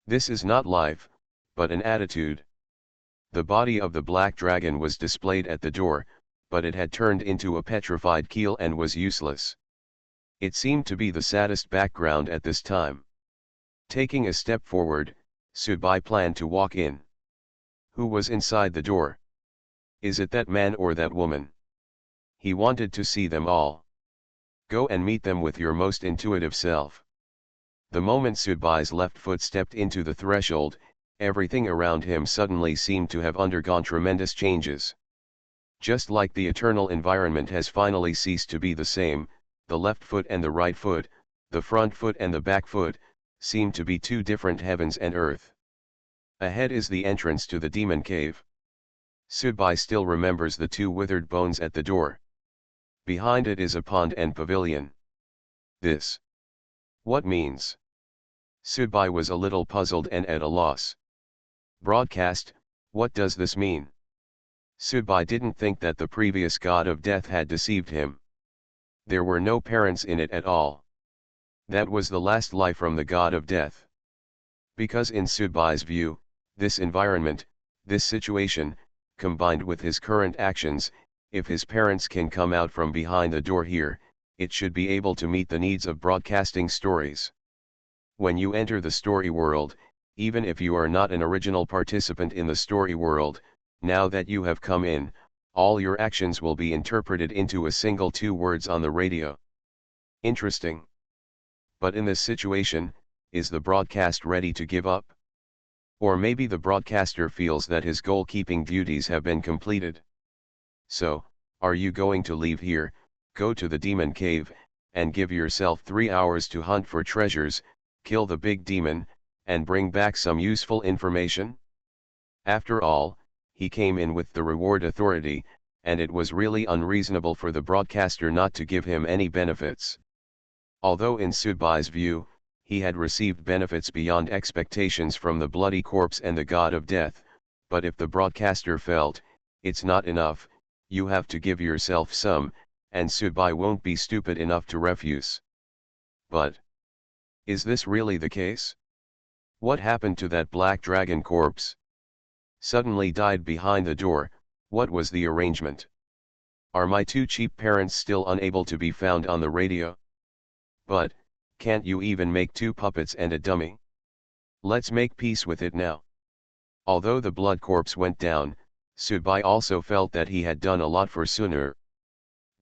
This is not life, but an attitude. The body of the black dragon was displayed at the door, but it had turned into a petrified keel and was useless. It seemed to be the saddest background at this time. Taking a step forward, Subai planned to walk in. Who was inside the door? Is it that man or that woman? He wanted to see them all. Go and meet them with your most intuitive self. The moment Subai's left foot stepped into the threshold, everything around him suddenly seemed to have undergone tremendous changes. Just like the eternal environment has finally ceased to be the same, the left foot and the right foot, the front foot and the back foot, seem to be two different heavens and earth. Ahead is the entrance to the demon cave. Subai still remembers the two withered bones at the door. Behind it is a pond and pavilion. This. What means? Subai was a little puzzled and at a loss. Broadcast, what does this mean? Subai didn't think that the previous god of death had deceived him. There were no parents in it at all. That was the last lie from the god of death. Because in Subai's view, this environment, this situation, combined with his current actions, if his parents can come out from behind the door here, it should be able to meet the needs of broadcasting stories. When you enter the story world, even if you are not an original participant in the story world, now that you have come in, all your actions will be interpreted into a single 2 words on the radio. Interesting. But in this situation, is the broadcast ready to give up? Or maybe the broadcaster feels that his goalkeeping duties have been completed. So, are you going to leave here, go to the demon cave, and give yourself 3 hours to hunt for treasures, kill the big demon, and bring back some useful information? After all, he came in with the reward authority, and it was really unreasonable for the broadcaster not to give him any benefits. Although in Subai's view, he had received benefits beyond expectations from the bloody corpse and the god of death, but if the broadcaster felt, it's not enough, you have to give yourself some, and Subai won't be stupid enough to refuse. But, is this really the case? What happened to that black dragon corpse? Suddenly died behind the door, what was the arrangement? Are my 2 cheap parents still unable to be found on the radio? But, can't you even make 2 puppets and a dummy? Let's make peace with it now. Although the blood corpse went down, Subai also felt that he had done a lot for Sunur.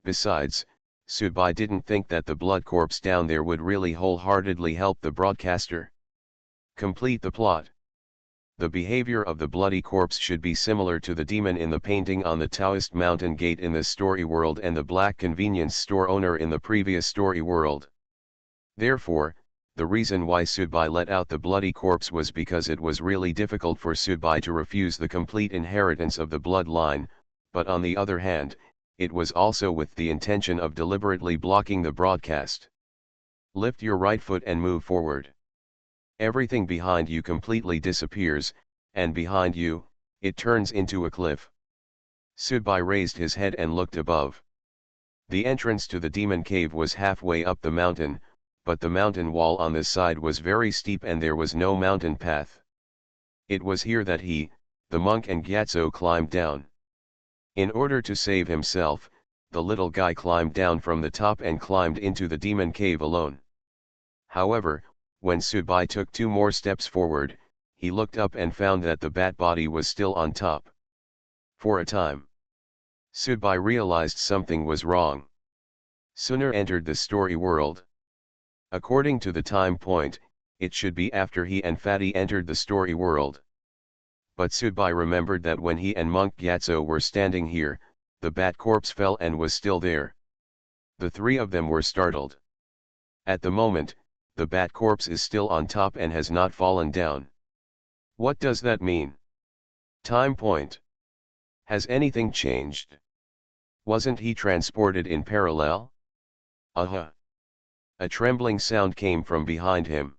Besides, Subai didn't think that the blood corpse down there would really wholeheartedly help the broadcaster complete the plot. The behavior of the bloody corpse should be similar to the demon in the painting on the Taoist mountain gate in this story world and the black convenience store owner in the previous story world. Therefore, the reason why Subai let out the bloody corpse was because it was really difficult for Subai to refuse the complete inheritance of the bloodline, but on the other hand, it was also with the intention of deliberately blocking the broadcast. Lift your right foot and move forward. Everything behind you completely disappears, and behind you, it turns into a cliff. Subai raised his head and looked above. The entrance to the demon cave was halfway up the mountain, but the mountain wall on this side was very steep and there was no mountain path. It was here that he, the monk and Gyatso climbed down. In order to save himself, the little guy climbed down from the top and climbed into the demon cave alone. However, when Subai took 2 more steps forward, he looked up and found that the bat body was still on top. For a time, Subai realized something was wrong. Sunur entered the story world. According to the time point, it should be after he and Fatty entered the story world. But Subai remembered that when he and Monk Gyatso were standing here, the bat corpse fell and was still there. The 3 of them were startled. At the moment, the bat corpse is still on top and has not fallen down. What does that mean? Time point. Has anything changed? Wasn't he transported in parallel? Uh-huh. A trembling sound came from behind him.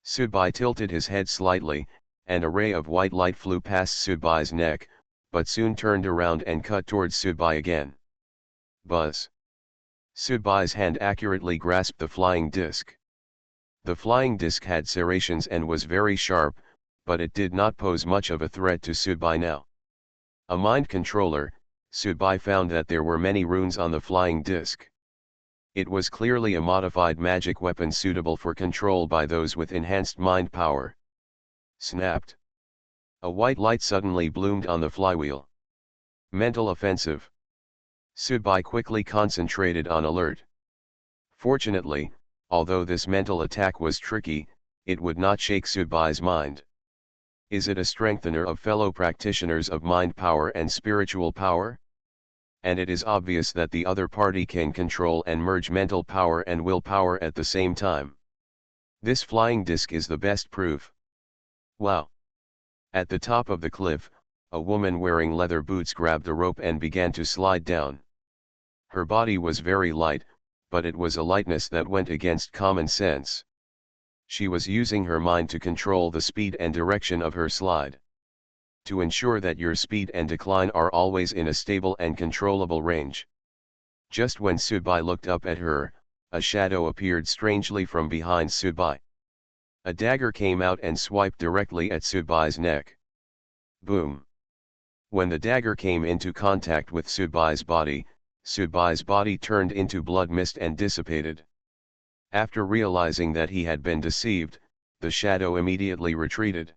Subai tilted his head slightly, and a ray of white light flew past Subai's neck, but soon turned around and cut towards Subai again. Buzz. Subai's hand accurately grasped the flying disc. The flying disc had serrations and was very sharp, but it did not pose much of a threat to Subai now. A mind controller, Subai found that there were many runes on the flying disc. It was clearly a modified magic weapon suitable for control by those with enhanced mind power. Snapped. A white light suddenly bloomed on the flywheel. Mental offensive. Subai quickly concentrated on alert. Fortunately, although this mental attack was tricky, it would not shake Subai's mind. Is it a strengthener of fellow practitioners of mind power and spiritual power? And it is obvious that the other party can control and merge mental power and willpower at the same time. This flying disc is the best proof. Wow! At the top of the cliff, a woman wearing leather boots grabbed the rope and began to slide down. Her body was very light, but it was a lightness that went against common sense. She was using her mind to control the speed and direction of her slide. To ensure that your speed and decline are always in a stable and controllable range. Just when Subai looked up at her, a shadow appeared strangely from behind Subai. A dagger came out and swiped directly at Subai's neck. Boom! When the dagger came into contact with Subai's body turned into blood mist and dissipated. After realizing that he had been deceived, the shadow immediately retreated.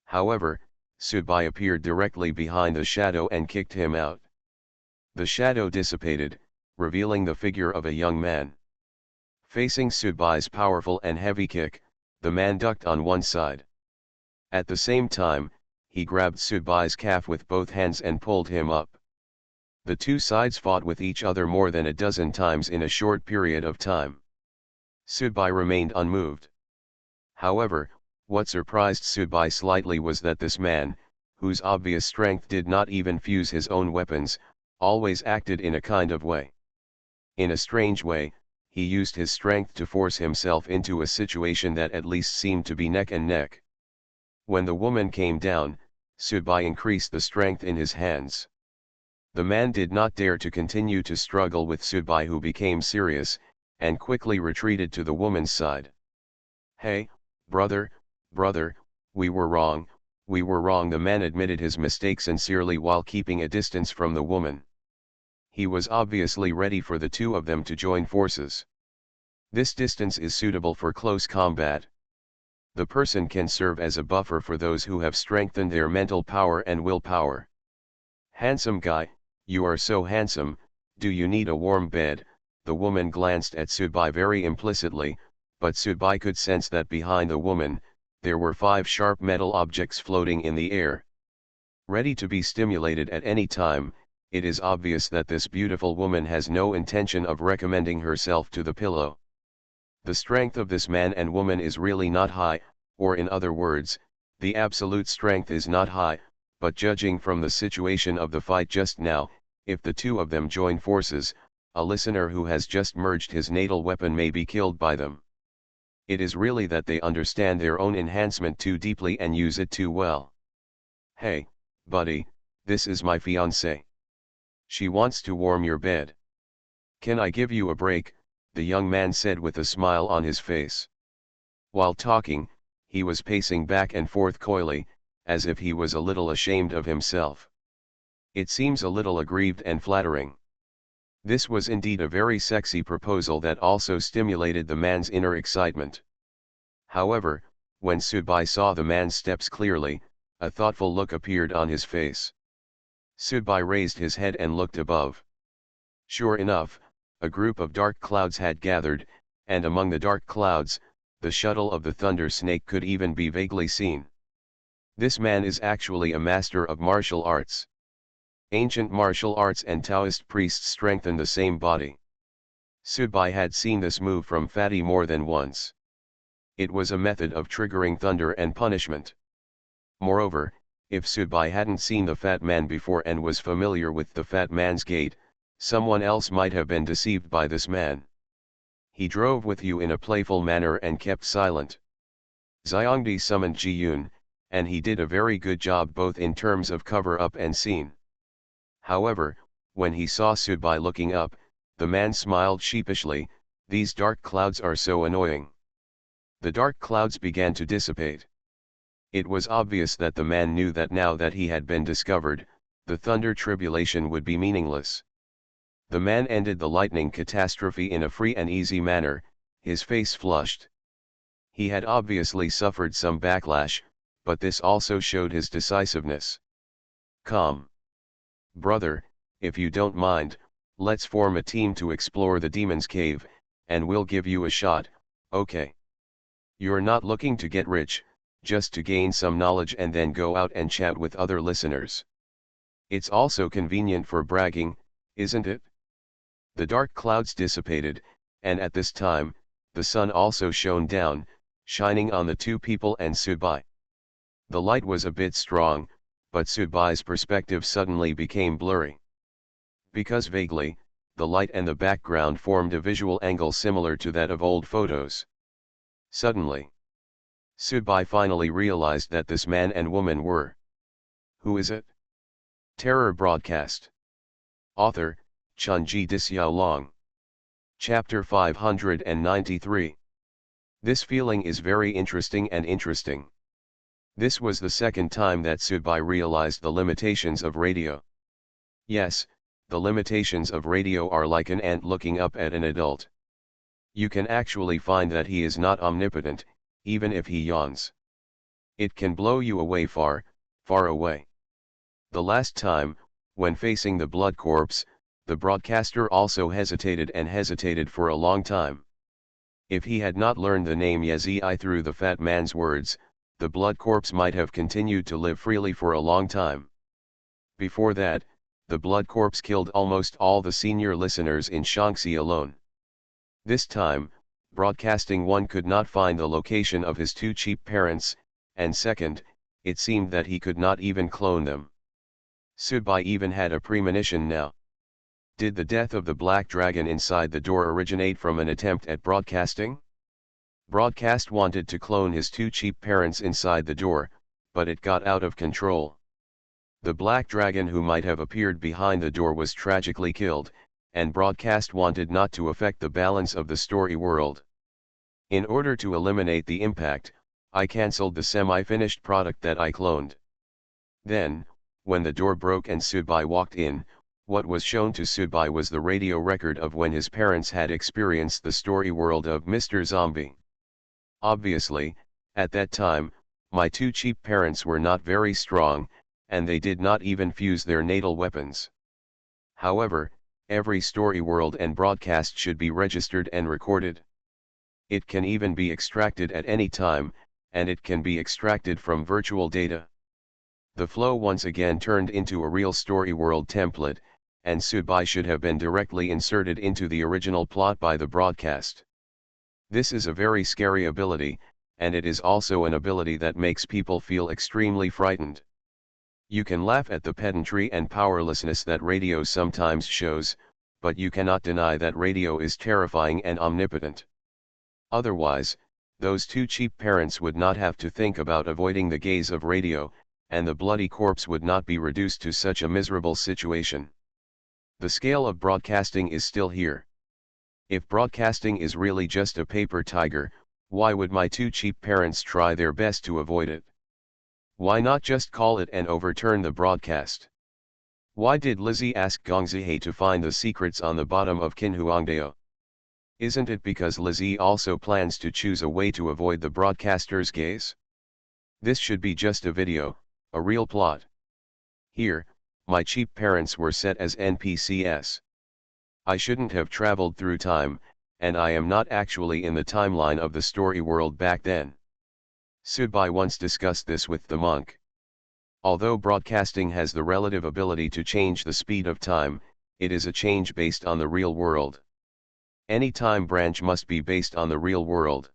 However, Subai appeared directly behind the shadow and kicked him out. The shadow dissipated, revealing the figure of a young man. Facing Subai's powerful and heavy kick, the man ducked on one side. At the same time, he grabbed Subai's calf with both hands and pulled him up. The 2 sides fought with each other more than a dozen times in a short period of time. Subai remained unmoved. However, what surprised Subai slightly was that this man, whose obvious strength did not even fuse his own weapons, always acted in a kind of way. In a strange way, he used his strength to force himself into a situation that at least seemed to be neck and neck. When the woman came down, Subai increased the strength in his hands. The man did not dare to continue to struggle with Subai, who became serious, and quickly retreated to the woman's side. Hey, brother, we were wrong, the man admitted his mistake sincerely while keeping a distance from the woman. He was obviously ready for the 2 of them to join forces. This distance is suitable for close combat. The person can serve as a buffer for those who have strengthened their mental power and willpower. Handsome guy, you are so handsome, do you need a warm bed? The woman glanced at Subai very implicitly, but Subai could sense that behind the woman, there were 5 sharp metal objects floating in the air. Ready to be stimulated at any time, it is obvious that this beautiful woman has no intention of recommending herself to the pillow. The strength of this man and woman is really not high, or in other words, the absolute strength is not high, but judging from the situation of the fight just now, if the two of them join forces, a listener who has just merged his natal weapon may be killed by them. It is really that they understand their own enhancement too deeply and use it too well. Hey, buddy, this is my fiancée. She wants to warm your bed. Can I give you a break? The young man said with a smile on his face. While talking, he was pacing back and forth coyly, as if he was a little ashamed of himself. It seems a little aggrieved and flattering. This was indeed a very sexy proposal that also stimulated the man's inner excitement. However, when Subai saw the man's steps clearly, a thoughtful look appeared on his face. Subai raised his head and looked above. Sure enough, a group of dark clouds had gathered, and among the dark clouds, the shuttle of the thunder snake could even be vaguely seen. This man is actually a master of martial arts. Ancient martial arts and Taoist priests strengthen the same body. Subai had seen this move from Fatty more than once. It was a method of triggering thunder and punishment. Moreover, if Subai hadn't seen the fat man before and was familiar with the fat man's gait, someone else might have been deceived by this man. He drove with you in a playful manner and kept silent. Xiongdi summoned Ji Yun, and he did a very good job both in terms of cover-up and scene. However, when he saw Subai looking up, the man smiled sheepishly. These dark clouds are so annoying. The dark clouds began to dissipate. It was obvious that the man knew that now that he had been discovered, the thunder tribulation would be meaningless. The man ended the lightning catastrophe in a free and easy manner, his face flushed. He had obviously suffered some backlash, but this also showed his decisiveness. Come. Brother, if you don't mind, let's form a team to explore the demon's cave, and we'll give you a shot, okay? You're not looking to get rich, just to gain some knowledge and then go out and chat with other listeners. It's also convenient for bragging, isn't it? The dark clouds dissipated, and at this time, the sun also shone down, shining on the two people and Subai. The light was a bit strong, but Subai's perspective suddenly became blurry. Because vaguely, the light and the background formed a visual angle similar to that of old photos. Suddenly, Subai finally realized that this man and woman were. Who is it? Terror Broadcast. Author, Chunji Dixiaolong. Chapter 593. This feeling is very interesting and interesting. This was the second time that Subai realized the limitations of radio. Yes, the limitations of radio are like an ant looking up at an adult. You can actually find that he is not omnipotent, even if he yawns. It can blow you away far, far away. The last time, when facing the blood corpse, the broadcaster also hesitated and hesitated for a long time. If he had not learned the name Yezi through the fat man's words, the blood corpse might have continued to live freely for a long time. Before that, the blood corpse killed almost all the senior listeners in Shaanxi alone. This time, broadcasting one could not find the location of his two cheap parents, and second, it seemed that he could not even clone them. Subai even had a premonition now. Did the death of the black dragon inside the door originate from an attempt at broadcasting? Broadcast wanted to clone his two cheap parents inside the door, but it got out of control. The black dragon who might have appeared behind the door was tragically killed, and Broadcast wanted not to affect the balance of the story world. In order to eliminate the impact, I cancelled the semi-finished product that I cloned. Then, when the door broke and Subai walked in, what was shown to Subai was the radio record of when his parents had experienced the story world of Mr. Zombie. Obviously, At that time, my two cheap parents were not very strong, and they did not even fuse their natal weapons. However, every story world and broadcast should be registered and recorded. It can even be extracted at any time, and it can be extracted from virtual data. The flow once again turned into a real story world template, and Subai should have been directly inserted into the original plot by the broadcast. This is a very scary ability, and it is also an ability that makes people feel extremely frightened. You can laugh at the pedantry and powerlessness that radio sometimes shows, but you cannot deny that radio is terrifying and omnipotent. Otherwise, those two cheap parents would not have to think about avoiding the gaze of radio, and the bloody corpse would not be reduced to such a miserable situation. The scale of broadcasting is still here. If broadcasting is really just a paper tiger, why would my two cheap parents try their best to avoid it? Why not just call it and overturn the broadcast? Why did Lizzie ask Gongzihe to find the secrets on the bottom of Kinhuangdao? Isn't it because Lizzie also plans to choose a way to avoid the broadcaster's gaze? This should be just a video, a real plot. Here, my cheap parents were set as NPCs. I shouldn't have traveled through time, and I am not actually in the timeline of the story world back then. Subai once discussed this with the monk. Although broadcasting has the relative ability to change the speed of time, it is a change based on the real world. Any time branch must be based on the real world.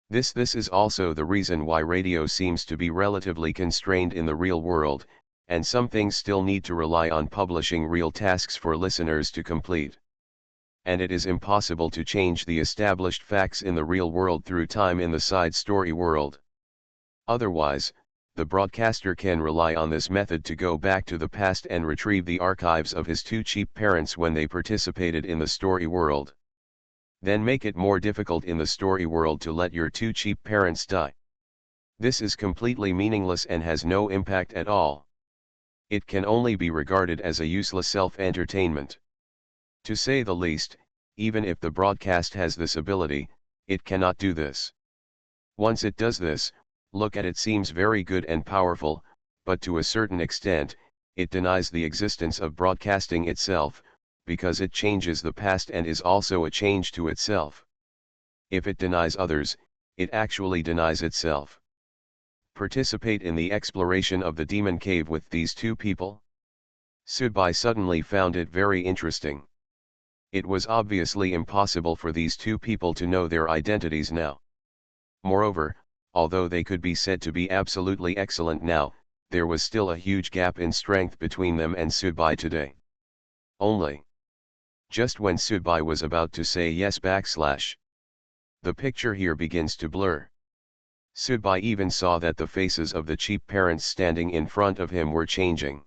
This is also the reason why radio seems to be relatively constrained in the real world, and some things still need to rely on publishing real tasks for listeners to complete. And it is impossible to change the established facts in the real world through time in the side story world. Otherwise, the broadcaster can rely on this method to go back to the past and retrieve the archives of his two cheap parents when they participated in the story world. Then make it more difficult in the story world to let your two cheap parents die. This is completely meaningless and has no impact at all. It can only be regarded as a useless self-entertainment. To say the least, even if the broadcast has this ability, it cannot do this. Once it does this, look at it seems very good and powerful, but to a certain extent, it denies the existence of broadcasting itself, because it changes the past and is also a change to itself. If it denies others, it actually denies itself. Participate in the exploration of the demon cave with these two people? Subai suddenly found it very interesting. It was obviously impossible for these two people to know their identities now. Moreover, although they could be said to be absolutely excellent now, there was still a huge gap in strength between them and Subai today. Only. Just when Subai was about to say yes / the picture here begins to blur. Subai even saw that the faces of the cheap parents standing in front of him were changing.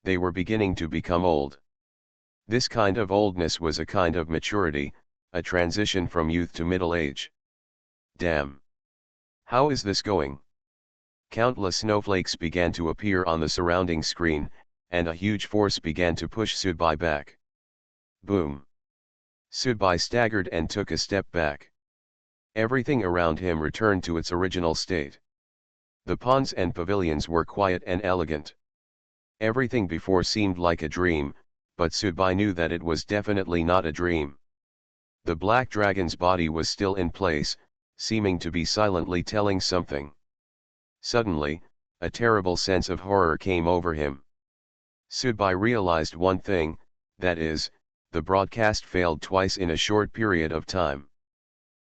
They were beginning to become old. This kind of oldness was a kind of maturity, a transition from youth to middle age. Damn! How is this going? Countless snowflakes began to appear on the surrounding screen, and a huge force began to push Subai back. Boom! Subai staggered and took a step back. Everything around him returned to its original state. The ponds and pavilions were quiet and elegant. Everything before seemed like a dream, but Subai knew that it was definitely not a dream. The black dragon's body was still in place, seeming to be silently telling something. Suddenly, a terrible sense of horror came over him. Subai realized one thing, that is, the broadcast failed twice in a short period of time.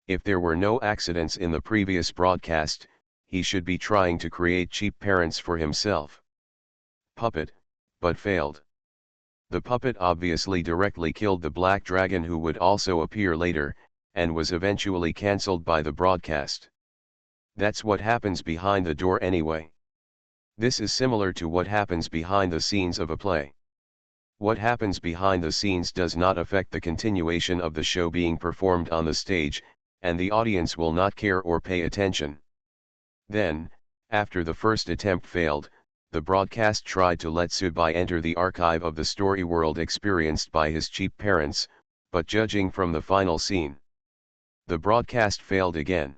If there were no accidents in the previous broadcast, he should be trying to create cheap parents for himself. Puppet, but failed. The puppet obviously directly killed the black dragon who would also appear later, and was eventually cancelled by the broadcast. That's what happens behind the door anyway. This is similar to what happens behind the scenes of a play. What happens behind the scenes does not affect the continuation of the show being performed on the stage, and the audience will not care or pay attention. Then, after the first attempt failed, the broadcast tried to let Subai enter the archive of the story world experienced by his cheap parents, but judging from the final scene, the broadcast failed again.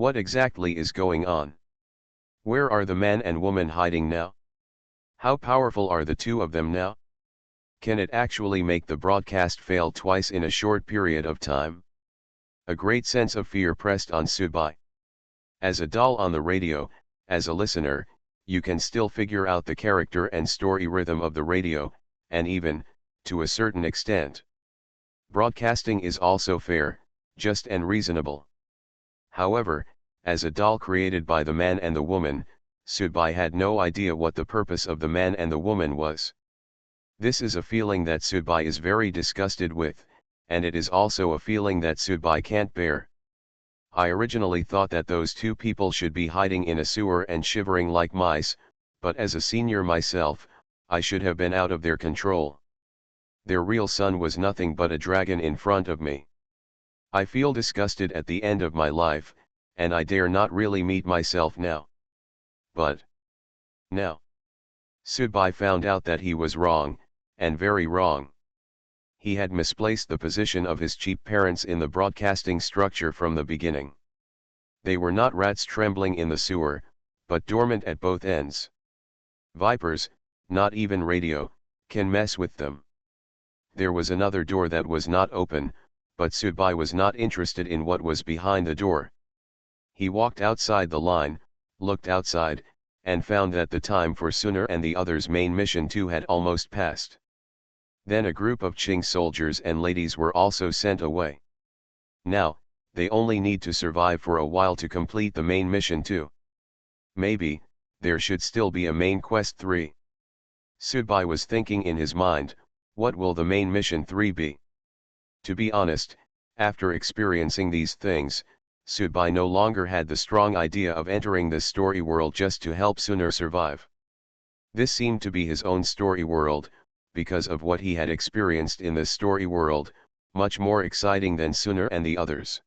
What exactly is going on? Where are the man and woman hiding now? How powerful are the two of them now? Can it actually make the broadcast fail twice in a short period of time? A great sense of fear pressed on Subai. As a doll on the radio, as a listener, you can still figure out the character and story rhythm of the radio, and even, to a certain extent, broadcasting is also fair, just and reasonable. However, as a doll created by the man and the woman, Subai had no idea what the purpose of the man and the woman was. This is a feeling that Subai is very disgusted with, and it is also a feeling that Subai can't bear. I originally thought that those two people should be hiding in a sewer and shivering like mice, but as a senior myself, I should have been out of their control. Their real son was nothing but a dragon in front of me. I feel disgusted at the end of my life, and I dare not really meet myself now. But now, Subai found out that he was wrong, and very wrong. He had misplaced the position of his cheap parents in the broadcasting structure from the beginning. They were not rats trembling in the sewer, but dormant at both ends. Vipers, not even radio, can mess with them. There was another door that was not open, but Subai was not interested in what was behind the door. He walked outside the line, looked outside, and found that the time for Sunar and the others' main mission too had almost passed. Then a group of Qing soldiers and ladies were also sent away. Now, they only need to survive for a while to complete the main mission too. Maybe, there should still be a main quest 3. Subai was thinking in his mind, what will the main mission 3 be? To be honest, after experiencing these things, Subai no longer had the strong idea of entering this story world just to help Sunar survive. This seemed to be his own story world, because of what he had experienced in this story world, much more exciting than Sunar and the others.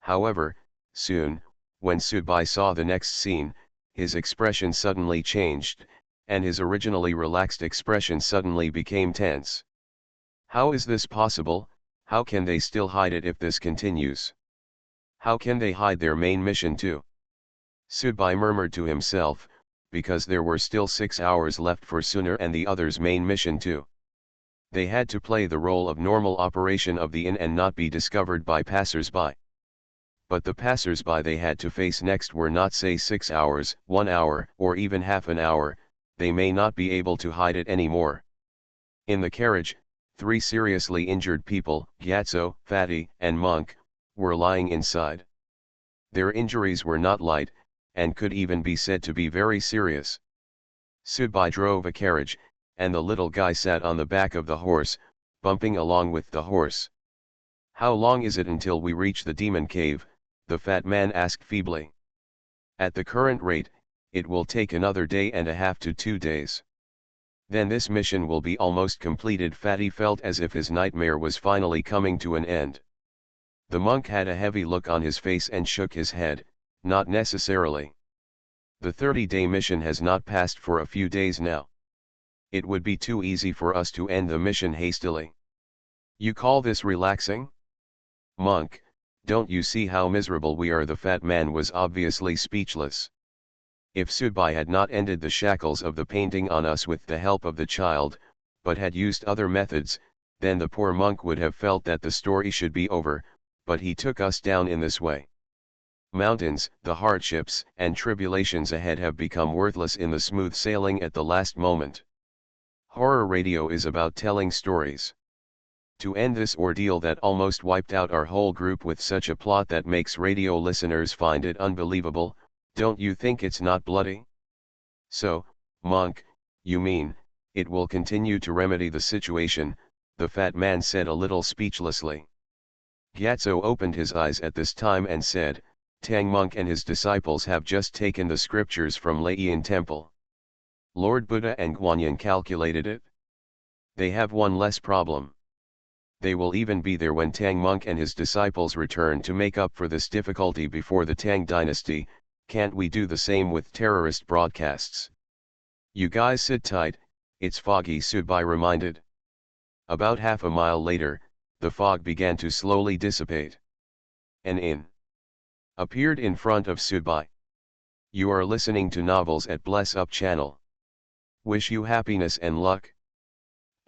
However, soon, when Subai saw the next scene, his expression suddenly changed, and his originally relaxed expression suddenly became tense. How is this possible? How can they still hide it if this continues? How can they hide their main mission too? Subai murmured to himself, because there were still 6 hours left for Sunar and the others' main mission too. They had to play the role of normal operation of the inn and not be discovered by passers-by. But the passers-by they had to face next were not say 6 hours, 1 hour, or even half an hour. They may not be able to hide it anymore. In the carriage, 3 seriously injured people, Gyatso, Fatty, and Monk, were lying inside. Their injuries were not light, and could even be said to be very serious. Subai drove a carriage, and the little guy sat on the back of the horse, bumping along with the horse. How long is it until we reach the demon cave? The fat man asked feebly. At the current rate, it will take another day and a half to 2 days. Then this mission will be almost completed. Fatty felt as if his nightmare was finally coming to an end. The monk had a heavy look on his face and shook his head, not necessarily. The 30-day mission has not passed for a few days now. It would be too easy for us to end the mission hastily. You call this relaxing? Monk, don't you see how miserable we are? The fat man was obviously speechless. If Subai had not ended the shackles of the painting on us with the help of the child, but had used other methods, then the poor monk would have felt that the story should be over, but he took us down in this way. Mountains, the hardships and tribulations ahead have become worthless in the smooth sailing at the last moment. Horror radio is about telling stories. To end this ordeal that almost wiped out our whole group with such a plot that makes radio listeners find it unbelievable, don't you think it's not bloody? So, Monk, you mean, it will continue to remedy the situation, the fat man said a little speechlessly. Gyatso opened his eyes at this time and said, Tang Monk and his disciples have just taken the scriptures from Laiyan Temple. Lord Buddha and Guanyin calculated it. They have one less problem. They will even be there when Tang Monk and his disciples return to make up for this difficulty before the Tang dynasty. Can't we do the same with terrorist broadcasts? You guys sit tight, it's foggy, Subai reminded. About half a mile later, the fog began to slowly dissipate. An inn. appeared in front of Subai. You are listening to Novels at Bless Up channel. Wish you happiness and luck.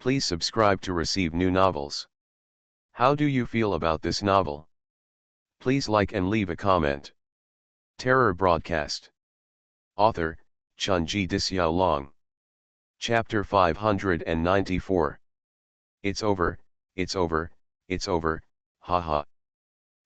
Please subscribe to receive new novels. How do you feel about this novel? Please like and leave a comment. Terror Broadcast. Author, Chunji Disyao. Chapter 594. It's over, it's over, it's over, haha.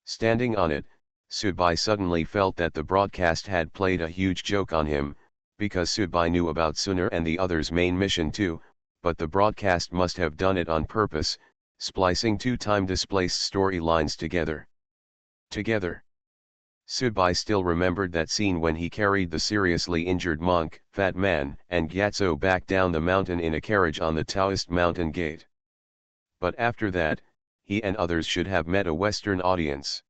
Standing on it, Subai suddenly felt that the broadcast had played a huge joke on him, because Subai knew about Suner and the others' main mission too, but the broadcast must have done it on purpose, splicing two time-displaced storylines together. Subai still remembered that scene when he carried the seriously injured monk, Fat Man, and Gyatso back down the mountain in a carriage on the Taoist mountain gate. But after that, he and others should have met a Western audience.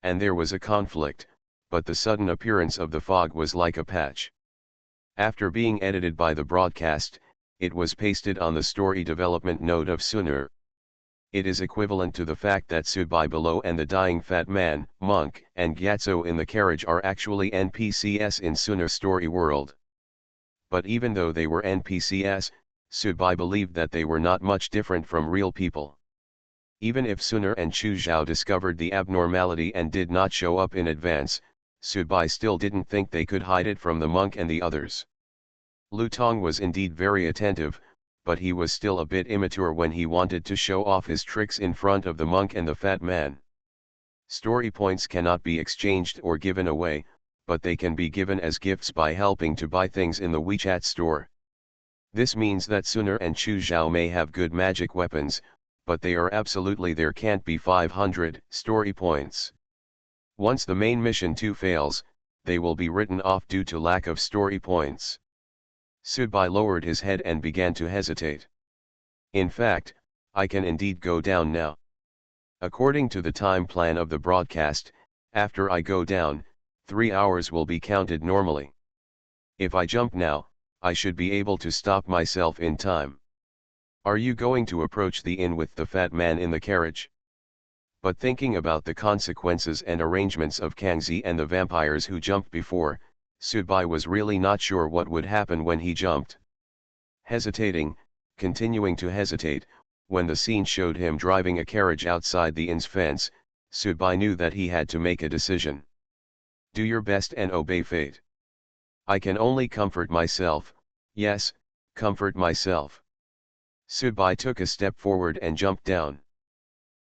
And there was a conflict, but the sudden appearance of the fog was like a patch. After being edited by the broadcast, it was pasted on the story development note of Suner. It is equivalent to the fact that Subai below and the dying fat man, monk, and Gyatso in the carriage are actually NPCs in Suner's story world. But even though they were NPCs, Subai believed that they were not much different from real people. Even if Suner and Chu Zhao discovered the abnormality and did not show up in advance, Subai still didn't think they could hide it from the monk and the others. Lu Tong was indeed very attentive, but he was still a bit immature when he wanted to show off his tricks in front of the monk and the fat man. Story points cannot be exchanged or given away, but they can be given as gifts by helping to buy things in the WeChat store. This means that Suner and Chu Zhao may have good magic weapons, but there can't be 500 story points. Once the main mission 2 fails, they will be written off due to lack of story points. Subai lowered his head and began to hesitate. In fact, I can indeed go down now. According to the time plan of the broadcast, after I go down, 3 hours will be counted normally. If I jump now, I should be able to stop myself in time. Are you going to approach the inn with the fat man in the carriage? But thinking about the consequences and arrangements of Kangzi and the vampires who jumped before, Subai was really not sure what would happen when he jumped. Continuing to hesitate, when the scene showed him driving a carriage outside the inn's fence, Subai knew that he had to make a decision. Do your best and obey fate. I can only comfort myself, yes, comfort myself. Subai took a step forward and jumped down.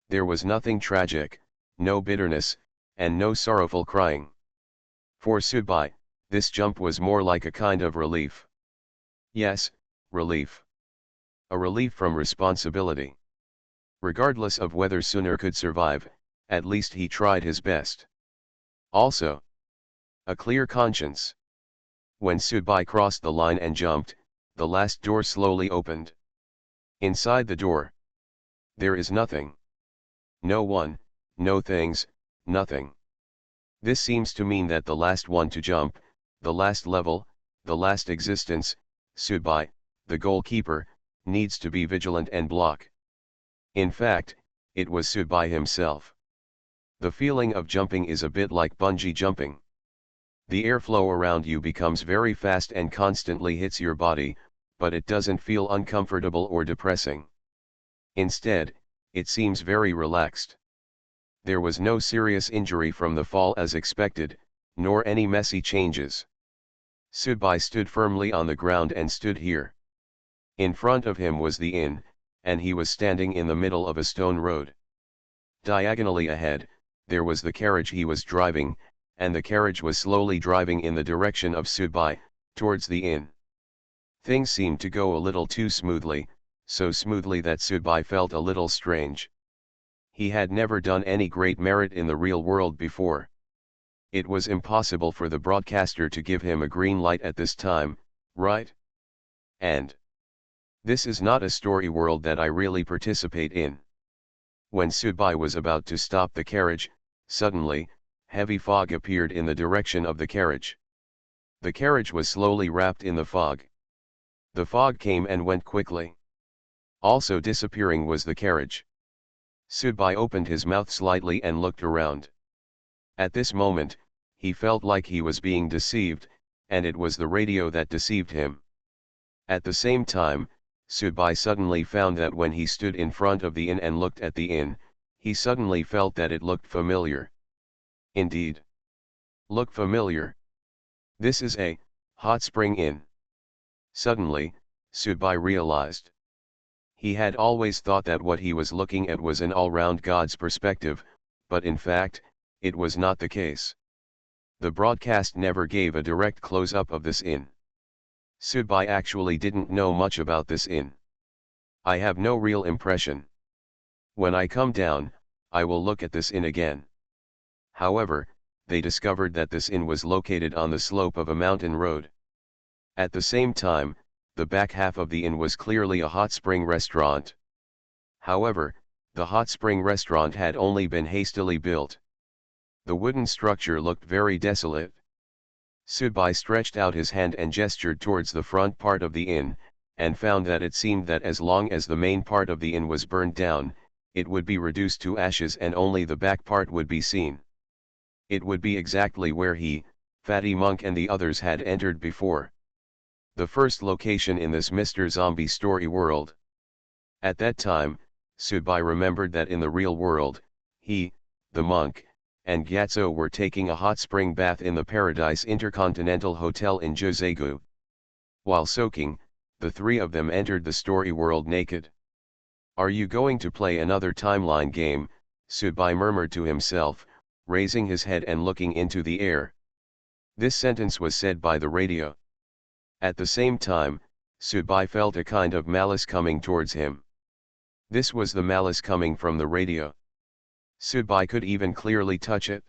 There was nothing tragic, no bitterness, and no sorrowful crying. For Subai, this jump was more like a kind of relief. Yes, relief. A relief from responsibility. Regardless of whether Suner could survive, at least he tried his best. Also, a clear conscience. When Subai crossed the line and jumped, the last door slowly opened. Inside the door, there is nothing. No one, no things, nothing. This seems to mean that the last one to jump, the last level, the last existence, Subai, the goalkeeper, needs to be vigilant and block. In fact, it was Subai himself. The feeling of jumping is a bit like bungee jumping. The airflow around you becomes very fast and constantly hits your body, but it doesn't feel uncomfortable or depressing. Instead, it seems very relaxed. There was no serious injury from the fall as expected, nor any messy changes. Subai stood firmly on the ground and stood here. In front of him was the inn, and he was standing in the middle of a stone road. Diagonally ahead, there was the carriage he was driving, and the carriage was slowly driving in the direction of Subai, towards the inn. Things seemed to go a little too smoothly, so smoothly that Subai felt a little strange. He had never done any great merit in the real world before. It was impossible for the broadcaster to give him a green light at this time, right? And this is not a story world that I really participate in. When Subai was about to stop the carriage, suddenly, heavy fog appeared in the direction of the carriage. The carriage was slowly wrapped in the fog. The fog came and went quickly. Also disappearing was the carriage. Subai opened his mouth slightly and looked around. At this moment, he felt like he was being deceived, and it was the radio that deceived him. At the same time, Subai suddenly found that when he stood in front of the inn and looked at the inn, he suddenly felt that it looked familiar. Indeed. Look familiar. This is a hot spring inn. Suddenly, Subai realized. He had always thought that what he was looking at was an all-round God's perspective, but in fact, it was not the case. The broadcast never gave a direct close-up of this inn. Subai actually didn't know much about this inn. I have no real impression. When I come down, I will look at this inn again. However, they discovered that this inn was located on the slope of a mountain road. At the same time, the back half of the inn was clearly a hot spring restaurant. However, the hot spring restaurant had only been hastily built. The wooden structure looked very desolate. Subai stretched out his hand and gestured towards the front part of the inn, and found that it seemed that as long as the main part of the inn was burned down, it would be reduced to ashes and only the back part would be seen. It would be exactly where he, Fatty Monk and the others had entered before. The first location in this Mr. Zombie story world. At that time, Subai remembered that in the real world, he, the monk, and Gyatso were taking a hot spring bath in the Paradise Intercontinental Hotel in Josegu. While soaking, the three of them entered the story world naked. Are you going to play another timeline game? Subai murmured to himself, raising his head and looking into the air. This sentence was said by the radio. At the same time, Subai felt a kind of malice coming towards him. This was the malice coming from the radio. Subai could even clearly touch it.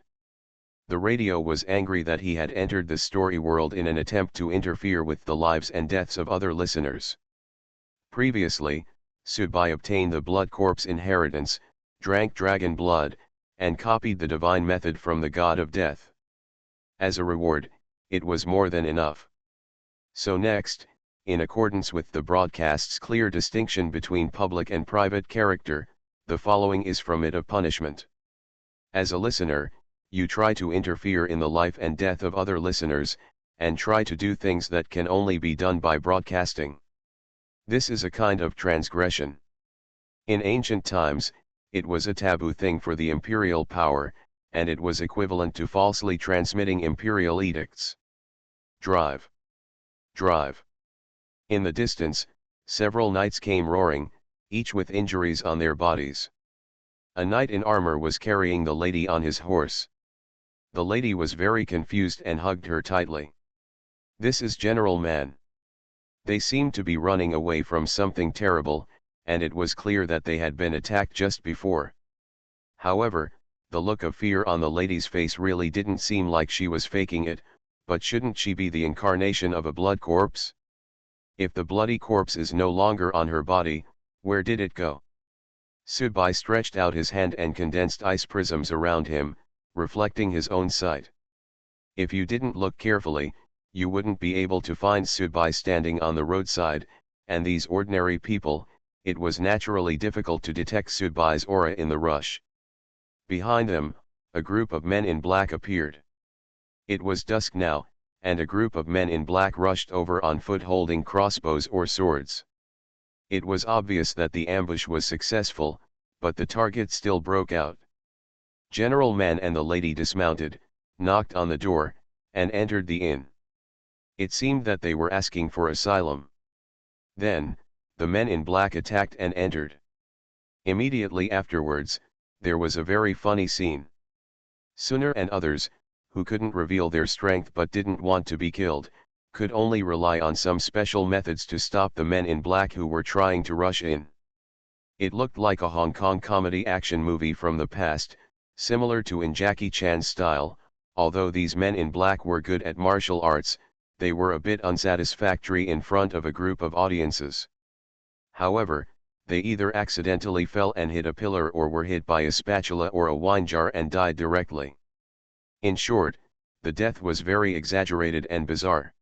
The radio was angry that he had entered the story world in an attempt to interfere with the lives and deaths of other listeners. Previously, Subai obtained the blood corpse inheritance, drank dragon blood, and copied the divine method from the god of death. As a reward, it was more than enough. So next, in accordance with the broadcast's clear distinction between public and private character, the following is from it of punishment. As a listener, you try to interfere in the life and death of other listeners, and try to do things that can only be done by broadcasting. This is a kind of transgression. In ancient times, it was a taboo thing for the imperial power, and it was equivalent to falsely transmitting imperial edicts. Drive. Drive. In the distance, several knights came roaring, each with injuries on their bodies. A knight in armor was carrying the lady on his horse. The lady was very confused and hugged her tightly. This is General Man. They seemed to be running away from something terrible, and it was clear that they had been attacked just before. However, the look of fear on the lady's face really didn't seem like she was faking it, but shouldn't she be the incarnation of a blood corpse? If the bloody corpse is no longer on her body, where did it go? Subai stretched out his hand and condensed ice prisms around him, reflecting his own sight. If you didn't look carefully, you wouldn't be able to find Subai standing on the roadside, and these ordinary people, it was naturally difficult to detect Subai's aura in the rush. Behind them, a group of men in black appeared. It was dusk now, and a group of men in black rushed over on foot holding crossbows or swords. It was obvious that the ambush was successful, but the target still broke out. General Man and the lady dismounted, knocked on the door, and entered the inn. It seemed that they were asking for asylum. Then, the men in black attacked and entered. Immediately afterwards, there was a very funny scene. Sunar and others, who couldn't reveal their strength but didn't want to be killed, could only rely on some special methods to stop the men in black who were trying to rush in. It looked like a Hong Kong comedy action movie from the past, similar to in Jackie Chan's style. Although these men in black were good at martial arts, they were a bit unsatisfactory in front of a group of audiences. However, they either accidentally fell and hit a pillar or were hit by a spatula or a wine jar and died directly. In short, the death was very exaggerated and bizarre.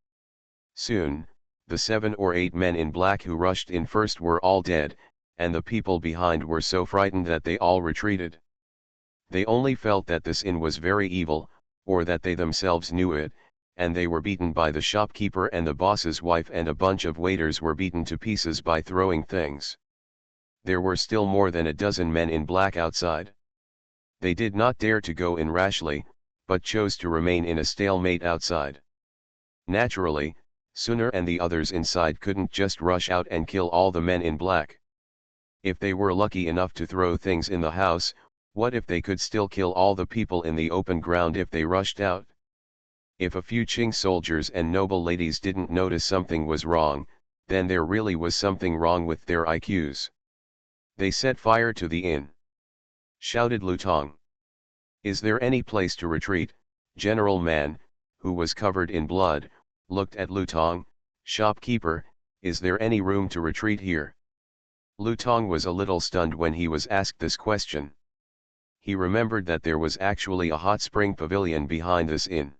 Soon, the 7 or 8 men in black who rushed in first were all dead, and the people behind were so frightened that they all retreated. They only felt that this inn was very evil, or that they themselves knew it, and they were beaten by the shopkeeper and the boss's wife, and a bunch of waiters were beaten to pieces by throwing things. There were still more than a dozen men in black outside. They did not dare to go in rashly, but chose to remain in a stalemate outside. Naturally, Sooner and the others inside couldn't just rush out and kill all the men in black. If they were lucky enough to throw things in the house, what if they could still kill all the people in the open ground if they rushed out? If a few Qing soldiers and noble ladies didn't notice something was wrong, then there really was something wrong with their IQs. They set fire to the inn. Shouted Lutong. Is there any place to retreat? General Man, who was covered in blood, looked at Lutong. Shopkeeper, is there any room to retreat here? Lutong was a little stunned when he was asked this question. He remembered that there was actually a hot spring pavilion behind this inn.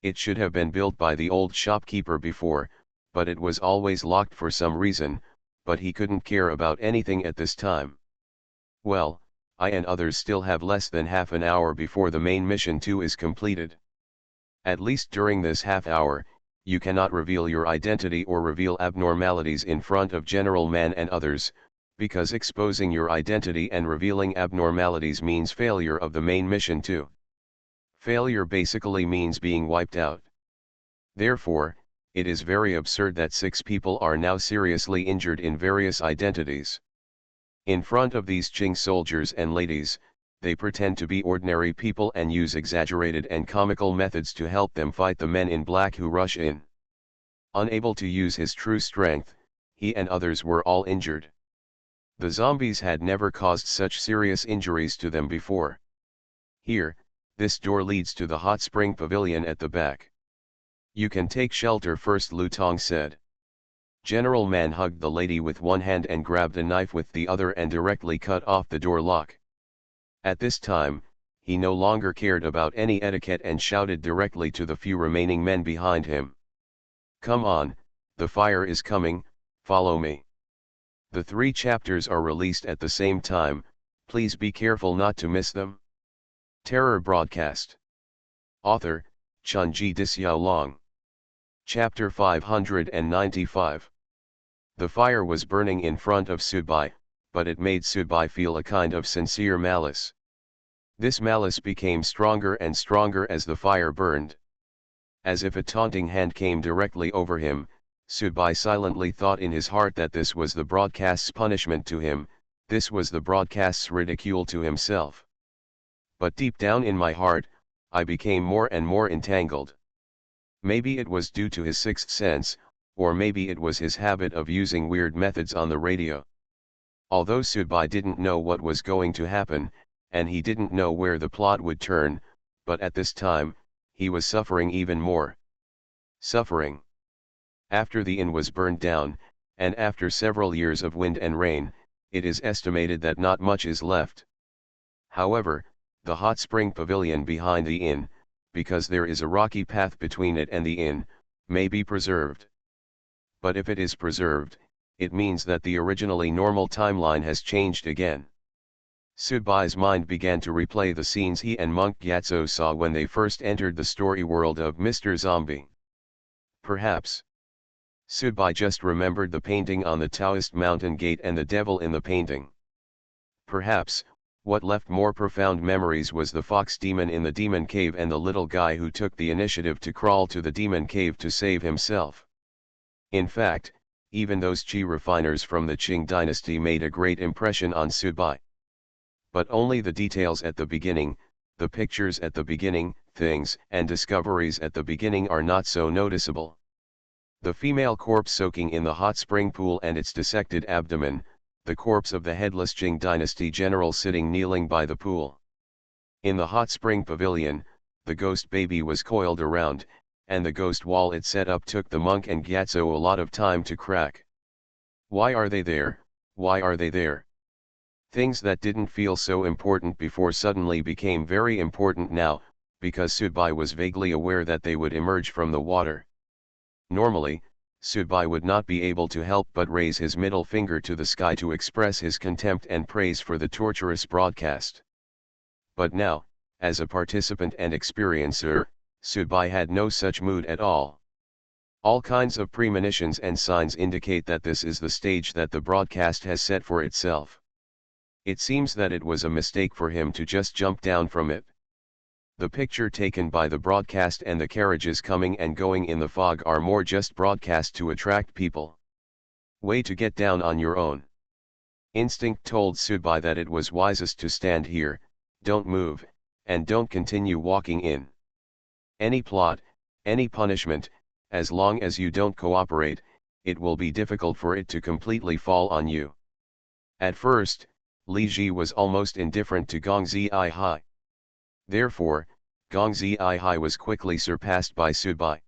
It should have been built by the old shopkeeper before, but it was always locked for some reason, but he couldn't care about anything at this time. Well, I and others still have less than half an hour before the main mission 2 is completed. At least during this half hour, you cannot reveal your identity or reveal abnormalities in front of General Man and others, because exposing your identity and revealing abnormalities means failure of the main mission 2. Failure basically means being wiped out. Therefore, it is very absurd that 6 people are now seriously injured in various identities. In front of these Qing soldiers and ladies, they pretend to be ordinary people and use exaggerated and comical methods to help them fight the men in black who rush in. Unable to use his true strength, he and others were all injured. The zombies had never caused such serious injuries to them before. Here, this door leads to the hot spring pavilion at the back. You can take shelter first, Lutong said. General Man hugged the lady with one hand and grabbed a knife with the other and directly cut off the door lock. At this time, he no longer cared about any etiquette and shouted directly to the few remaining men behind him. Come on, the fire is coming, follow me. The 3 chapters are released at the same time, please be careful not to miss them. Terror Broadcast. Author, Chunji Dixiaolong. Chapter 595. The fire was burning in front of Subai, but it made Subai feel a kind of sincere malice. This malice became stronger and stronger as the fire burned. As if a taunting hand came directly over him, Subai silently thought in his heart that this was the broadcast's punishment to him, this was the broadcast's ridicule to himself. But deep down in my heart, I became more and more entangled. Maybe it was due to his sixth sense, or maybe it was his habit of using weird methods on the radio. Although Subai didn't know what was going to happen, and he didn't know where the plot would turn, but at this time, he was suffering even more. Suffering. After the inn was burned down, and after several years of wind and rain, it is estimated that not much is left. However, the hot spring pavilion behind the inn, because there is a rocky path between it and the inn, may be preserved. But if it is preserved, it means that the originally normal timeline has changed again. Subai's mind began to replay the scenes he and Monk Gyatso saw when they first entered the story world of Mr. Zombie. Perhaps Subai just remembered the painting on the Taoist mountain gate and the devil in the painting. Perhaps, what left more profound memories was the fox demon in the demon cave and the little guy who took the initiative to crawl to the demon cave to save himself. In fact, even those Qi refiners from the Qing dynasty made a great impression on Subai. But only the details at the beginning, the pictures at the beginning, things and discoveries at the beginning are not so noticeable. The female corpse soaking in the hot spring pool and its dissected abdomen, the corpse of the headless Qing dynasty general sitting kneeling by the pool. In the hot spring pavilion, the ghost baby was coiled around, and the ghost wall it set up took the monk and Gyatso a lot of time to crack. Why are they there? Why are they there? Things that didn't feel so important before suddenly became very important now, because Subai was vaguely aware that they would emerge from the water. Normally, Subai would not be able to help but raise his middle finger to the sky to express his contempt and praise for the torturous broadcast. But now, as a participant and experiencer, Subai had no such mood at all. All kinds of premonitions and signs indicate that this is the stage that the broadcast has set for itself. It seems that it was a mistake for him to just jump down from it. The picture taken by the broadcast and the carriages coming and going in the fog are more just broadcast to attract people. Way to get down on your own. Instinct told Subai that it was wisest to stand here, don't move, and don't continue walking in. Any plot, any punishment, as long as you don't cooperate, it will be difficult for it to completely fall on you. At first, Li Ji was almost indifferent to Gong Zhi. Therefore, Gong Zhi was quickly surpassed by Subai.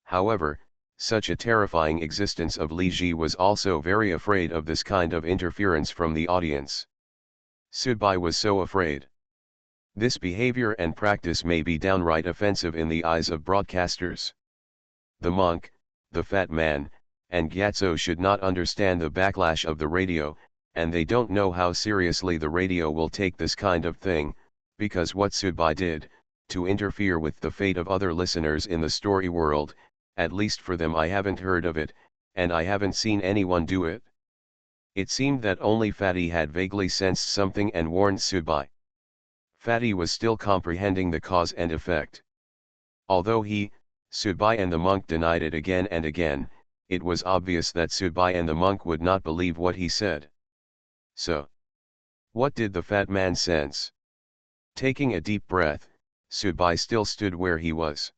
However, such a terrifying existence of Li Ji was also very afraid of this kind of interference from the audience. Subai was so afraid. This behavior and practice may be downright offensive in the eyes of broadcasters. The monk, the fat man, and Gyatso should not understand the backlash of the radio, and they don't know how seriously the radio will take this kind of thing, because what Subai did, to interfere with the fate of other listeners in the story world, at least for them I haven't heard of it, and I haven't seen anyone do it. It seemed that only Fatty had vaguely sensed something and warned Subai. Fatty was still comprehending the cause and effect. Although he, Subai and the monk denied it again and again, it was obvious that Subai and the monk would not believe what he said. So, what did the fat man sense? Taking a deep breath, Subai still stood where he was.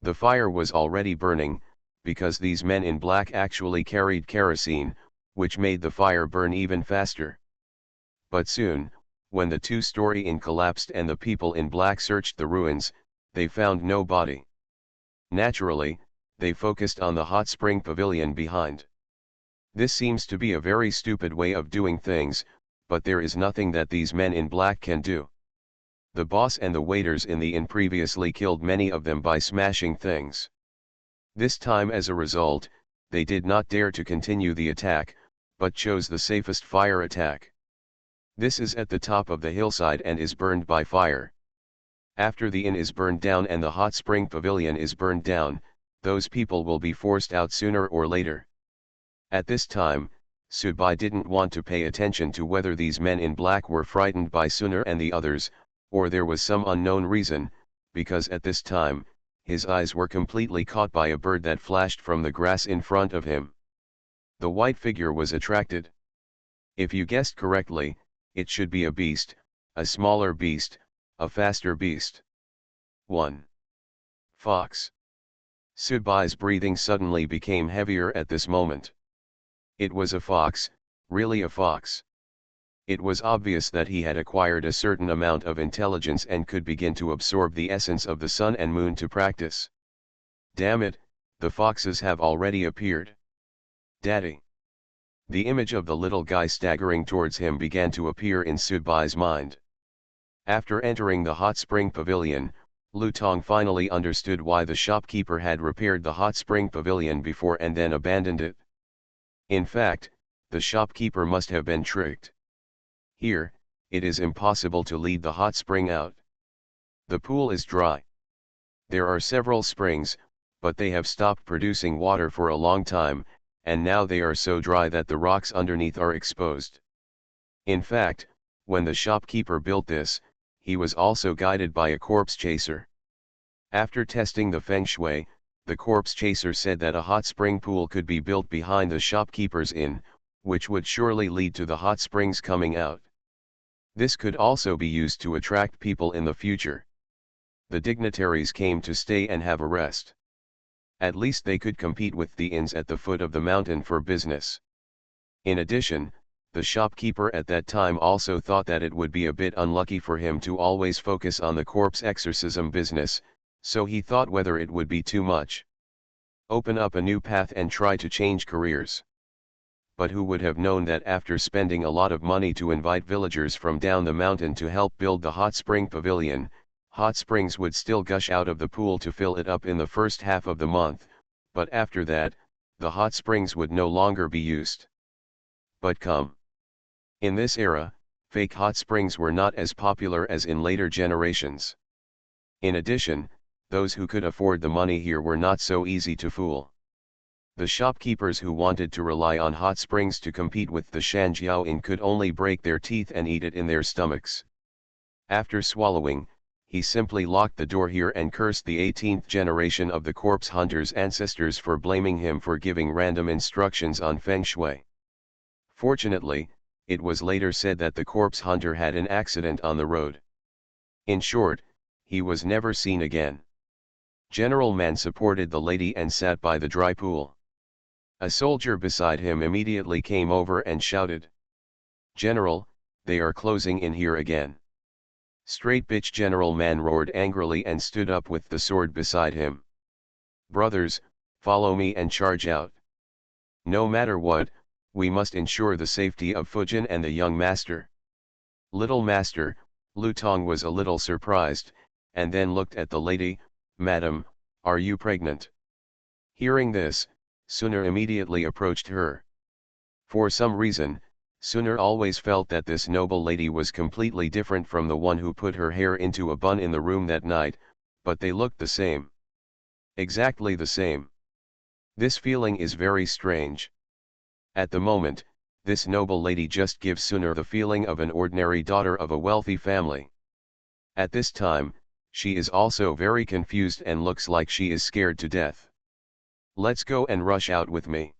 The fire was already burning, because these men in black actually carried kerosene, which made the fire burn even faster. But soon, when the two-story inn collapsed and the people in black searched the ruins, they found no body. Naturally, they focused on the hot spring pavilion behind. This seems to be a very stupid way of doing things, but there is nothing that these men in black can do. The boss and the waiters in the inn previously killed many of them by smashing things. This time as a result, they did not dare to continue the attack, but chose the safest fire attack. This is at the top of the hillside and is burned by fire. After the inn is burned down and the hot spring pavilion is burned down, those people will be forced out sooner or later. At this time, Subai didn't want to pay attention to whether these men in black were frightened by Sunar and the others, or there was some unknown reason, because at this time, his eyes were completely caught by a bird that flashed from the grass in front of him. The white figure was attracted. If you guessed correctly, it should be a beast, a smaller beast, a faster beast. 1. Fox. Subai's breathing suddenly became heavier at this moment. It was a fox, really a fox. It was obvious that he had acquired a certain amount of intelligence and could begin to absorb the essence of the sun and moon to practice. Damn it, the foxes have already appeared. Daddy. The image of the little guy staggering towards him began to appear in Subai's mind. After entering the hot spring pavilion, Lu Tong finally understood why the shopkeeper had repaired the hot spring pavilion before and then abandoned it. In fact, the shopkeeper must have been tricked. Here, it is impossible to lead the hot spring out. The pool is dry. There are several springs, but they have stopped producing water for a long time, and now they are so dry that the rocks underneath are exposed. In fact, when the shopkeeper built this, he was also guided by a corpse chaser. After testing the feng shui, the corpse chaser said that a hot spring pool could be built behind the shopkeeper's inn, which would surely lead to the hot springs coming out. This could also be used to attract people in the future. The dignitaries came to stay and have a rest. At least they could compete with the inns at the foot of the mountain for business. In addition, the shopkeeper at that time also thought that it would be a bit unlucky for him to always focus on the corpse exorcism business, so he thought whether it would be too much. Open up a new path and try to change careers. But who would have known that after spending a lot of money to invite villagers from down the mountain to help build the hot spring pavilion, hot springs would still gush out of the pool to fill it up in the first half of the month, but after that, the hot springs would no longer be used. But come. In this era, fake hot springs were not as popular as in later generations. In addition, those who could afford the money here were not so easy to fool. The shopkeepers who wanted to rely on hot springs to compete with the Shanjiao could only break their teeth and eat it in their stomachs. After swallowing, he simply locked the door here and cursed the 18th generation of the corpse hunter's ancestors for blaming him for giving random instructions on feng shui. Fortunately, it was later said that the corpse hunter had an accident on the road. In short, he was never seen again. General Man supported the lady and sat by the dry pool. A soldier beside him immediately came over and shouted, "General, they are closing in here again." "Straight bitch!" General Man roared angrily and stood up with the sword beside him. "Brothers, follow me and charge out. No matter what, we must ensure the safety of Fujin and the young master." Little Master, Lu Tong was a little surprised, and then looked at the lady. "Madam, are you pregnant?" Hearing this, Suner immediately approached her. For some reason, Suner always felt that this noble lady was completely different from the one who put her hair into a bun in the room that night, but they looked the same. Exactly the same. This feeling is very strange. At the moment, this noble lady just gives Suner the feeling of an ordinary daughter of a wealthy family. At this time, she is also very confused and looks like she is scared to death. "Let's go and rush out with me.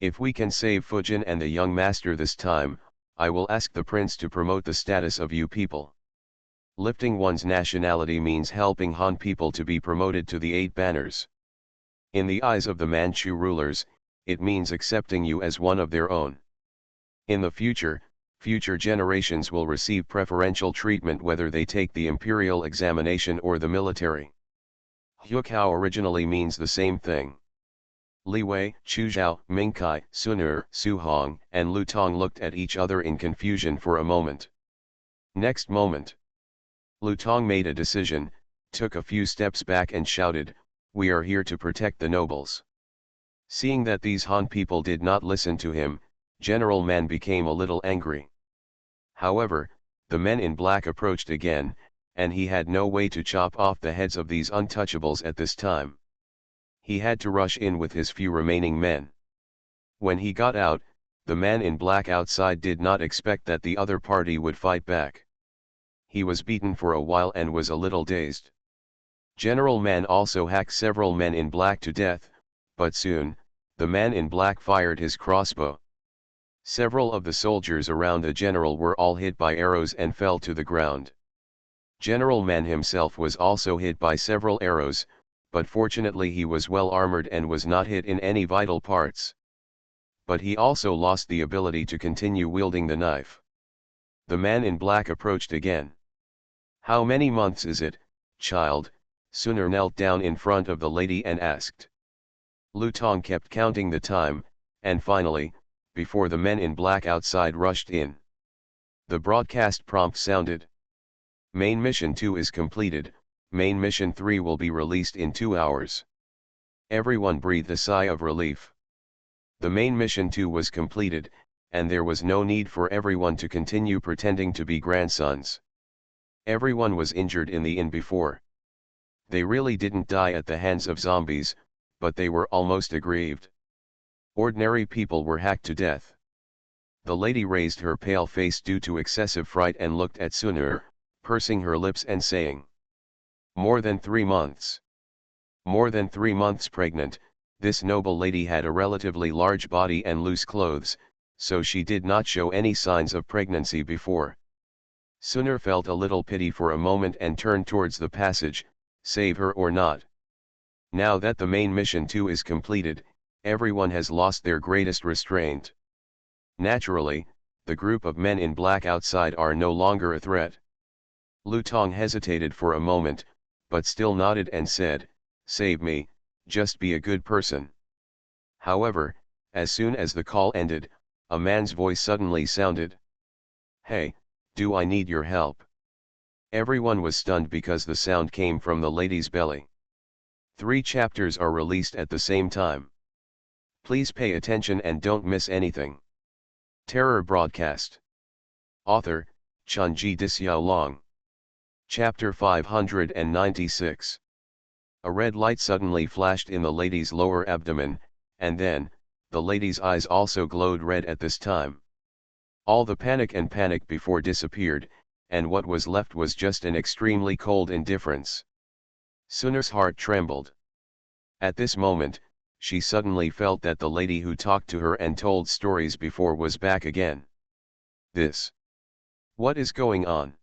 If we can save Fujin and the young master this time, I will ask the prince to promote the status of you people." Lifting one's nationality means helping Han people to be promoted to the 8 banners. In the eyes of the Manchu rulers, it means accepting you as one of their own. In the future generations will receive preferential treatment whether they take the imperial examination or the military. Hukou originally means the same thing. Li Wei, Chu Zhao, Ming Kai, Suner, Su Hong, and Lu Tong looked at each other in confusion for a moment. Next moment, Lu Tong made a decision, took a few steps back and shouted, "We are here to protect the nobles." Seeing that these Han people did not listen to him, General Man became a little angry. However, the men in black approached again, and he had no way to chop off the heads of these untouchables at this time. He had to rush in with his few remaining men. When he got out, the man in black outside did not expect that the other party would fight back. He was beaten for a while and was a little dazed. General Man also hacked several men in black to death, but soon, the man in black fired his crossbow. Several of the soldiers around the general were all hit by arrows and fell to the ground. General Man himself was also hit by several arrows, but fortunately he was well armored and was not hit in any vital parts. But he also lost the ability to continue wielding the knife. The man in black approached again. "How many months is it, child?" Suner knelt down in front of the lady and asked. Lu Tong kept counting the time, and finally, before the men in black outside rushed in, the broadcast prompt sounded. "Main mission 2 is completed, main mission 3 will be released in 2 hours. Everyone breathed a sigh of relief. The main mission 2 was completed, and there was no need for everyone to continue pretending to be grandsons. Everyone was injured in the inn before. They really didn't die at the hands of zombies, but they were almost aggrieved. Ordinary people were hacked to death. The lady raised her pale face due to excessive fright and looked at Suner, pursing her lips and saying, "More than 3 months. More than 3 months pregnant." This noble lady had a relatively large body and loose clothes, so she did not show any signs of pregnancy before. Suner felt a little pity for a moment and turned towards the passage, save her or not. Now that the main mission 2 is completed, everyone has lost their greatest restraint. Naturally, the group of men in black outside are no longer a threat. Lu Tong hesitated for a moment, but still nodded and said, "Save me, just be a good person." However, as soon as the call ended, a man's voice suddenly sounded. "Hey, do I need your help?" Everyone was stunned because the sound came from the lady's belly. 3 chapters are released at the same time. Please pay attention and don't miss anything. Terror broadcast. Author, Chunji Dixiaolong. Chapter 596. A red light suddenly flashed in the lady's lower abdomen, and then, the lady's eyes also glowed red at this time. All the panic before disappeared, and what was left was just an extremely cold indifference. Suner's heart trembled. At this moment, she suddenly felt that the lady who talked to her and told stories before was back again. What is going on?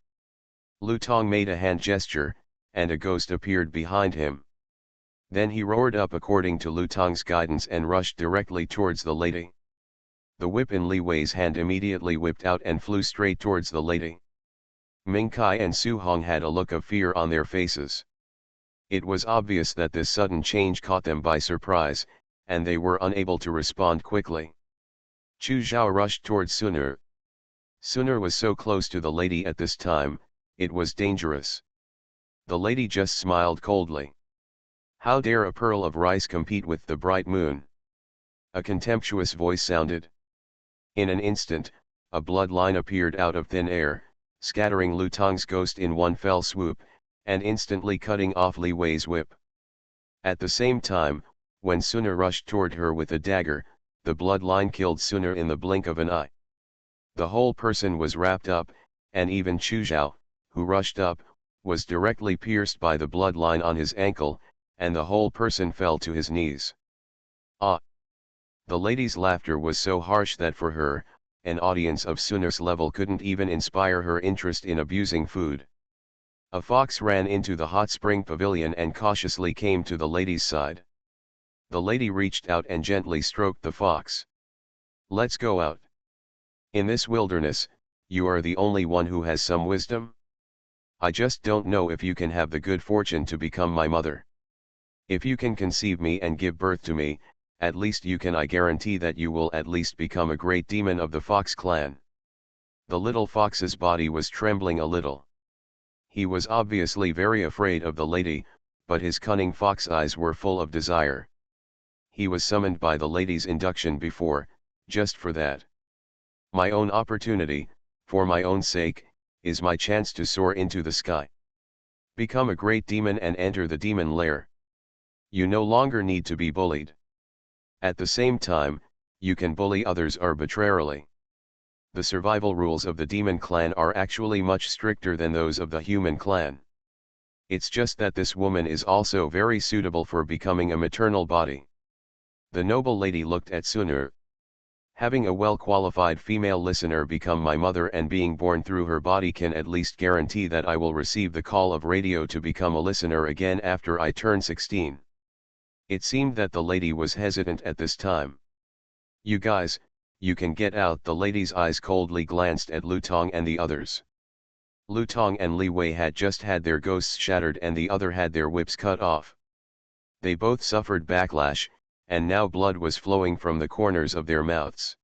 Lu Tong made a hand gesture, and a ghost appeared behind him. Then he roared up according to Lu Tong's guidance and rushed directly towards the lady. The whip in Li Wei's hand immediately whipped out and flew straight towards the lady. Ming Kai and Su Hong had a look of fear on their faces. It was obvious that this sudden change caught them by surprise, and they were unable to respond quickly. Chu Zhao rushed towards Suner. Suner was so close to the lady at this time, it was dangerous. The lady just smiled coldly. How dare a pearl of rice compete with the bright moon? A contemptuous voice sounded. In an instant, a bloodline appeared out of thin air, scattering Lu Tong's ghost in one fell swoop, and instantly cutting off Li Wei's whip. At the same time, when Suner rushed toward her with a dagger, the bloodline killed Suner in the blink of an eye. The whole person was wrapped up, and even Chu Zhao, who rushed up, was directly pierced by the bloodline on his ankle, and the whole person fell to his knees. Ah! The lady's laughter was so harsh that for her, an audience of Suner's level couldn't even inspire her interest in abusing food. A fox ran into the hot spring pavilion and cautiously came to the lady's side. The lady reached out and gently stroked the fox. Let's go out. In this wilderness, you are the only one who has some wisdom. I just don't know if you can have the good fortune to become my mother. If you can conceive me and give birth to me, at least I guarantee that you will at least become a great demon of the fox clan. The little fox's body was trembling a little. He was obviously very afraid of the lady, but his cunning fox eyes were full of desire. He was summoned by the lady's induction before, just for that. My own opportunity, for my own sake, is my chance to soar into the sky. Become a great demon and enter the demon lair. You no longer need to be bullied. At the same time, you can bully others arbitrarily. The survival rules of the demon clan are actually much stricter than those of the human clan. It's just that this woman is also very suitable for becoming a maternal body. The noble lady looked at Suner. Having a well-qualified female listener become my mother and being born through her body can at least guarantee that I will receive the call of radio to become a listener again after I turn 16. It seemed that the lady was hesitant at this time. You guys, you can get out. The lady's eyes coldly glanced at Lu Tong and the others. Lu Tong and Li Wei had just had their ghosts shattered and the other had their whips cut off. They both suffered backlash, and now blood was flowing from the corners of their mouths.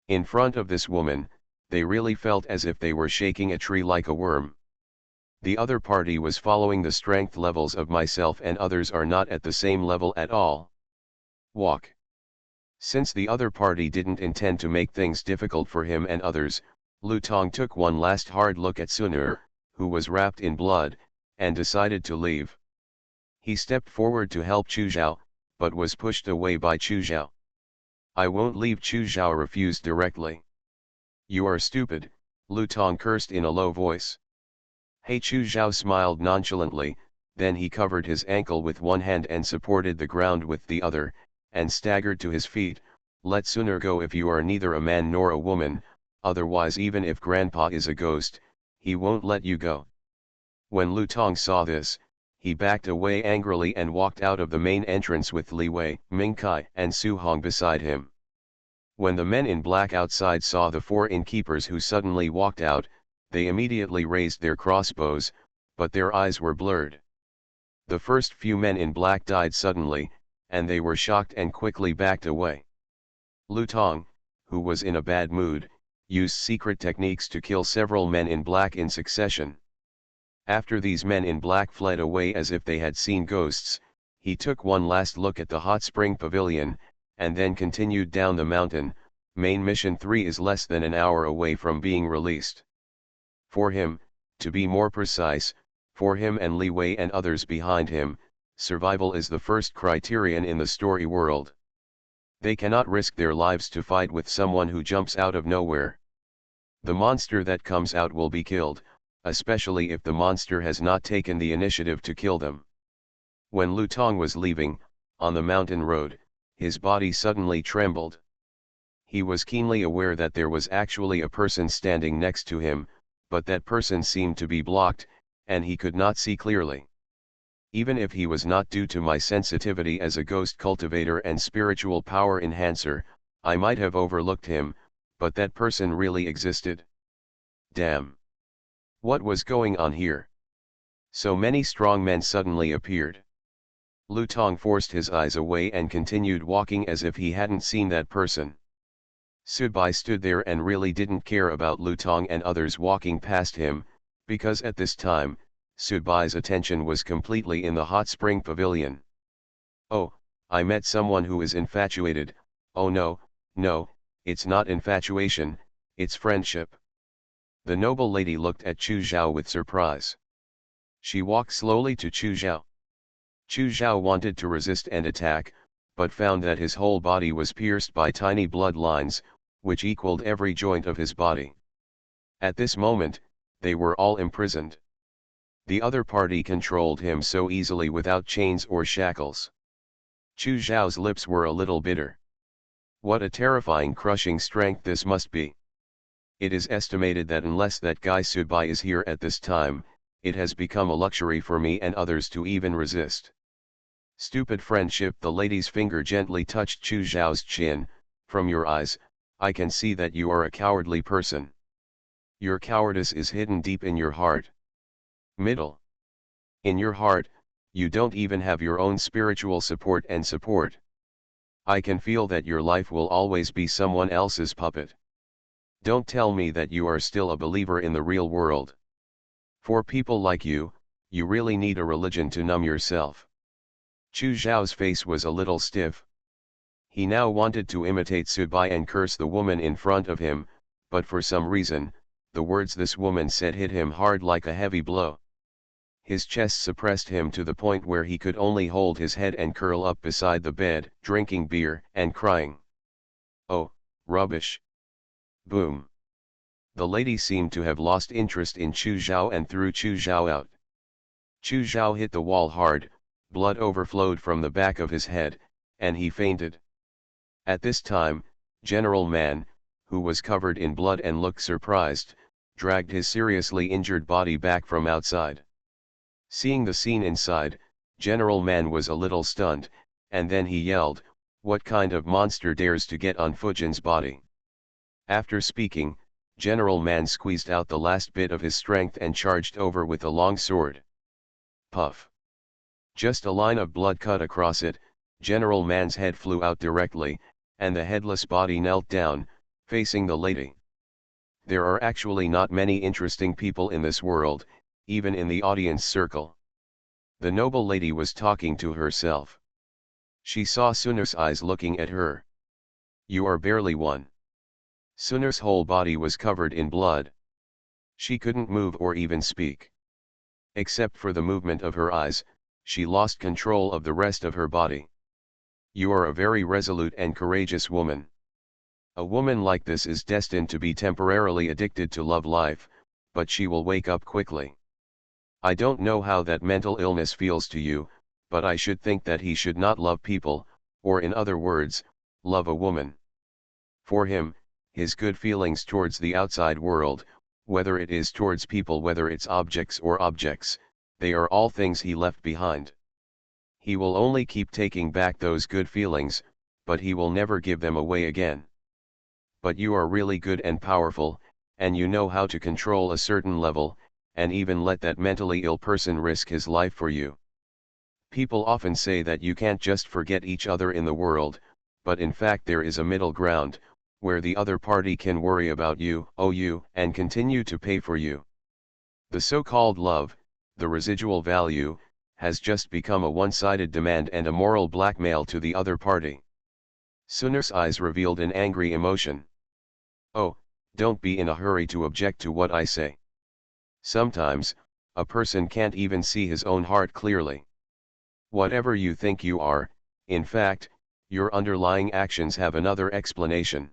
In front of this woman, they really felt as if they were shaking a tree like a worm. The other party was following the strength levels of myself and others are not at the same level at all. Walk. Since the other party didn't intend to make things difficult for him and others, Lu Tong took one last hard look at Suner, who was wrapped in blood, and decided to leave. He stepped forward to help Chu Zhao, but was pushed away by Chu Zhao. I won't leave. Chu Zhao refused directly. You are stupid, Lu Tong cursed in a low voice. Hey, Chu Zhao smiled nonchalantly, then he covered his ankle with one hand and supported the ground with the other, and staggered to his feet. Let Suner go if you are neither a man nor a woman, otherwise even if Grandpa is a ghost, he won't let you go. When Lu Tong saw this, he backed away angrily and walked out of the main entrance with Li Wei, Ming Kai and Su Hong beside him. When the men in black outside saw the four innkeepers who suddenly walked out, they immediately raised their crossbows, but their eyes were blurred. The first few men in black died suddenly, and they were shocked and quickly backed away. Lu Tong, who was in a bad mood, used secret techniques to kill several men in black in succession. After these men in black fled away as if they had seen ghosts, he took one last look at the hot spring pavilion, and then continued down the mountain, Main Mission 3 is less than an hour away from being released. For him, to be more precise, for him and Li Wei and others behind him, survival is the first criterion in the story world. They cannot risk their lives to fight with someone who jumps out of nowhere. The monster that comes out will be killed, especially if the monster has not taken the initiative to kill them. When Lu Tong was leaving, on the mountain road, his body suddenly trembled. He was keenly aware that there was actually a person standing next to him, but that person seemed to be blocked, and he could not see clearly. Even if he was not due to my sensitivity as a ghost cultivator and spiritual power enhancer, I might have overlooked him, but that person really existed. Damn! What was going on here? So many strong men suddenly appeared. Lu Tong forced his eyes away and continued walking as if he hadn't seen that person. Subai stood there and really didn't care about Lu Tong and others walking past him, because at this time, Subai's attention was completely in the hot spring pavilion. Oh, I met someone who is infatuated. Oh no, it's not infatuation, it's friendship. The noble lady looked at Chu Zhao with surprise. She walked slowly to Chu Zhao. Chu Zhao wanted to resist and attack, but found that his whole body was pierced by tiny blood lines, which equaled every joint of his body. At this moment, they were all imprisoned. The other party controlled him so easily without chains or shackles. Chu Zhao's lips were a little bitter. What a terrifying crushing strength this must be. It is estimated that unless that guy Subai is here at this time, it has become a luxury for me and others to even resist. Stupid friendship. The lady's finger gently touched Chu Zhao's chin. From your eyes, I can see that you are a cowardly person. Your cowardice is hidden deep in your heart. Middle. In your heart, you don't even have your own spiritual support and support. I can feel that your life will always be someone else's puppet. Don't tell me that you are still a believer in the real world. For people like you, you really need a religion to numb yourself. Chu Zhao's face was a little stiff. He now wanted to imitate Subai and curse the woman in front of him, but for some reason, the words this woman said hit him hard like a heavy blow. His chest suppressed him to the point where he could only hold his head and curl up beside the bed, drinking beer and crying. Oh, rubbish. Boom. The lady seemed to have lost interest in Chu Zhao and threw Chu Zhao out. Chu Zhao hit the wall hard, blood overflowed from the back of his head, and he fainted. At this time, General Man, who was covered in blood and looked surprised, dragged his seriously injured body back from outside. Seeing the scene inside, General Man was a little stunned, and then he yelled, "What kind of monster dares to get on Fujin's body?" After speaking, General Man squeezed out the last bit of his strength and charged over with a long sword. Puff. Just a line of blood cut across it, General Man's head flew out directly, and the headless body knelt down, facing the lady. There are actually not many interesting people in this world, even in the audience circle. The noble lady was talking to herself. She saw Sunur's eyes looking at her. You are barely one. Sunur's whole body was covered in blood. She couldn't move or even speak. Except for the movement of her eyes, she lost control of the rest of her body. You are a very resolute and courageous woman. A woman like this is destined to be temporarily addicted to love life, but she will wake up quickly. I don't know how that mental illness feels to you, but I should think that he should not love people, or in other words, love a woman. For him, his good feelings towards the outside world, whether it is towards people, whether it's objects or objects, they are all things he left behind. He will only keep taking back those good feelings, but he will never give them away again. But you are really good and powerful, and you know how to control a certain level, and even let that mentally ill person risk his life for you. People often say that you can't just forget each other in the world, but in fact there is a middle ground, where the other party can worry about you, owe you, and continue to pay for you. The so-called love, the residual value, has just become a one-sided demand and a moral blackmail to the other party. Sunur's eyes revealed an angry emotion. Oh, don't be in a hurry to object to what I say. Sometimes, a person can't even see his own heart clearly. Whatever you think you are, in fact, your underlying actions have another explanation.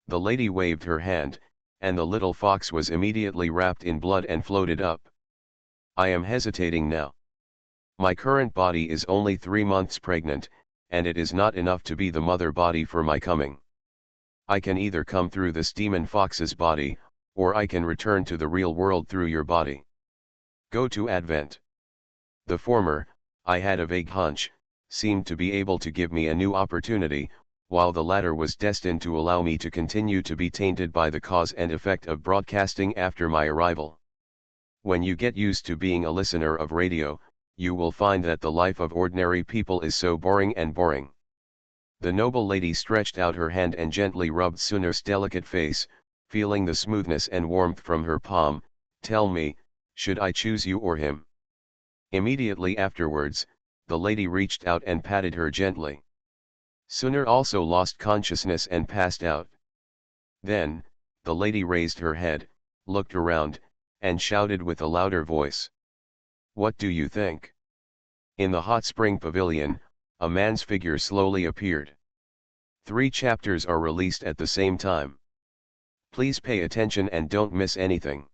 The lady waved her hand, and the little fox was immediately wrapped in blood and floated up. I am hesitating now. My current body is only 3 months pregnant, and it is not enough to be the mother body for my coming. I can either come through this demon fox's body, or I can return to the real world through your body. Go to Advent. The former, I had a vague hunch, seemed to be able to give me a new opportunity, while the latter was destined to allow me to continue to be tainted by the cause and effect of broadcasting after my arrival. When you get used to being a listener of radio, you will find that the life of ordinary people is so boring and boring. The noble lady stretched out her hand and gently rubbed Sunar's delicate face, feeling the smoothness and warmth from her palm. Tell me, should I choose you or him? Immediately afterwards, the lady reached out and patted her gently. Sunar also lost consciousness and passed out. Then, the lady raised her head, looked around, and shouted with a louder voice. What do you think? In the hot spring pavilion, a man's figure slowly appeared. 3 chapters are released at the same time. Please pay attention and don't miss anything.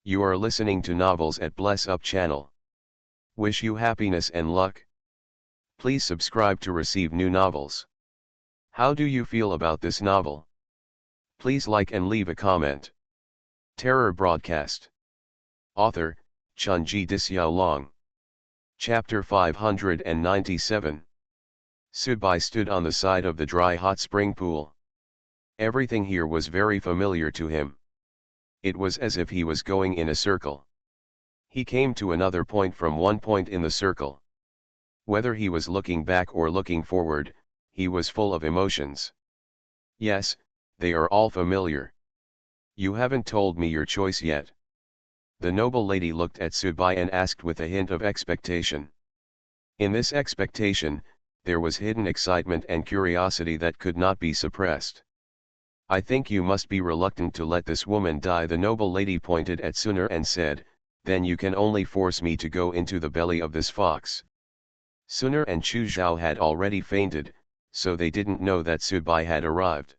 You are listening to Novels at Bless Up channel. Wish you happiness and luck. Please subscribe to receive new novels. How do you feel about this novel? Please like and leave a comment. Terror Broadcast. Author, Chunji Disyao. Chapter 597. Subai stood on the side of the dry hot spring pool. Everything here was very familiar to him. It was as if he was going in a circle. He came to another point from one point in the circle. Whether he was looking back or looking forward, he was full of emotions. Yes, they are all familiar. You haven't told me your choice yet. The noble lady looked at Subai and asked with a hint of expectation. In this expectation, there was hidden excitement and curiosity that could not be suppressed. I think you must be reluctant to let this woman die. The noble lady pointed at Sunar and said, then you can only force me to go into the belly of this fox. Sunar and Chu Zhao had already fainted, so they didn't know that Subai had arrived.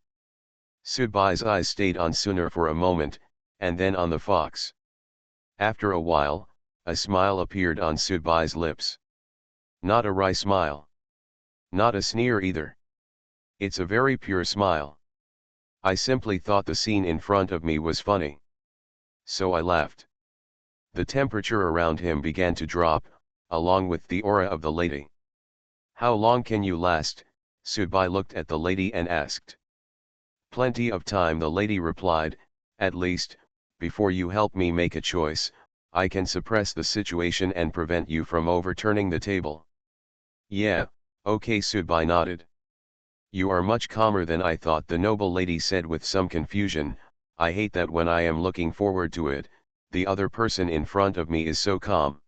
Subai's eyes stayed on Sunar for a moment, and then on the fox. After a while, a smile appeared on Subai's lips. Not a wry smile. Not a sneer either. It's a very pure smile. I simply thought the scene in front of me was funny. So I laughed. The temperature around him began to drop, along with the aura of the lady. How long can you last? Subai looked at the lady and asked. Plenty of time, the lady replied, at least, before you help me make a choice, I can suppress the situation and prevent you from overturning the table. Yeah, okay, Subai nodded. You are much calmer than I thought, the noble lady said with some confusion. I hate that when I am looking forward to it, the other person in front of me is so calm.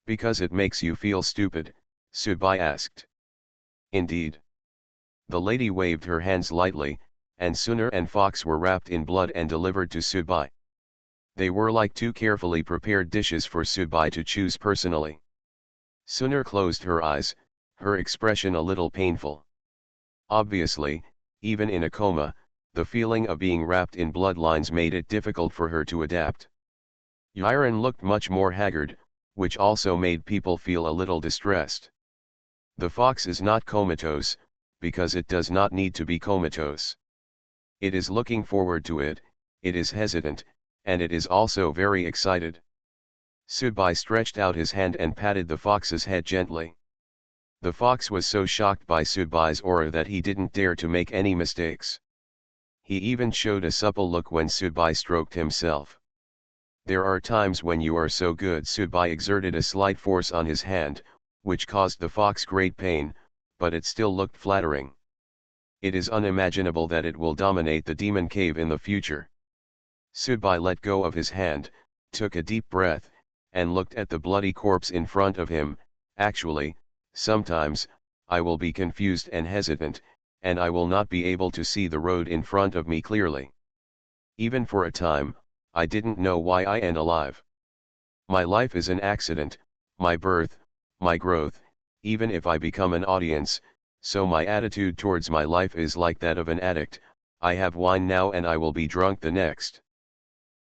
Because it makes you feel stupid, Subai asked. Indeed. The lady waved her hands lightly, and Sunar and Fox were wrapped in blood and delivered to Subai. They were like 2 carefully prepared dishes for Subai to choose personally. Sunar closed her eyes, her expression a little painful. Obviously, even in a coma, the feeling of being wrapped in bloodlines made it difficult for her to adapt. Yiren looked much more haggard, which also made people feel a little distressed. The fox is not comatose, because it does not need to be comatose. It is looking forward to it, it is hesitant, and it is also very excited. Subai stretched out his hand and patted the fox's head gently. The fox was so shocked by Subai's aura that he didn't dare to make any mistakes. He even showed a supple look when Subai stroked himself. There are times when you are so good. Subai exerted a slight force on his hand, which caused the fox great pain, but it still looked flattering. It is unimaginable that it will dominate the demon cave in the future. Subai let go of his hand, took a deep breath, and looked at the bloody corpse in front of him. Actually, sometimes, I will be confused and hesitant, and I will not be able to see the road in front of me clearly. Even for a time, I didn't know why I am alive. My life is an accident, my birth, my growth, even if I become an audience, so my attitude towards my life is like that of an addict. I have wine now and I will be drunk the next.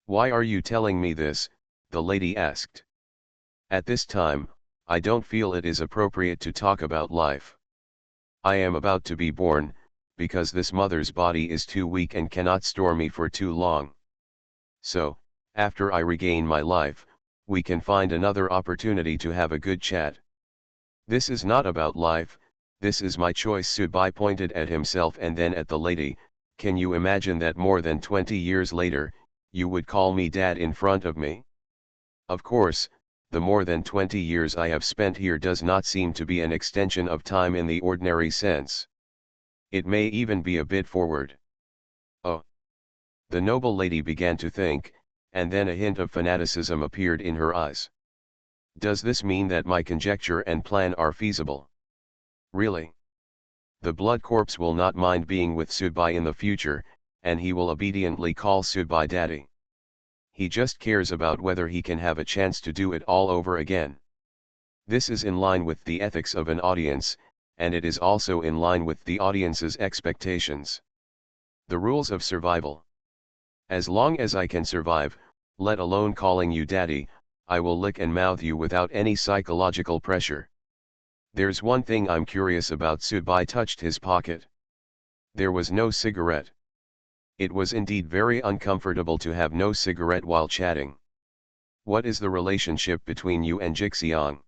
Why are you telling me this? The lady asked. At this time, I don't feel it is appropriate to talk about life. I am about to be born, because this mother's body is too weak and cannot store me for too long. So, after I regain my life, we can find another opportunity to have a good chat. This is not about life, this is my choice. Subai pointed at himself and then at the lady. Can you imagine that more than 20 years later, you would call me dad in front of me? Of course, the more than 20 years I have spent here does not seem to be an extension of time in the ordinary sense. It may even be a bit forward. Oh. The noble lady began to think, and then a hint of fanaticism appeared in her eyes. Does this mean that my conjecture and plan are feasible? Really? The blood corpse will not mind being with Subai in the future, and he will obediently call Subai daddy. He just cares about whether he can have a chance to do it all over again. This is in line with the ethics of an audience, and it is also in line with the audience's expectations. The rules of survival. As long as I can survive, let alone calling you daddy, I will lick and mouth you without any psychological pressure. There's one thing I'm curious about. Subai touched his pocket. There was no cigarette. It was indeed very uncomfortable to have no cigarette while chatting. What is the relationship between you and Jixiang?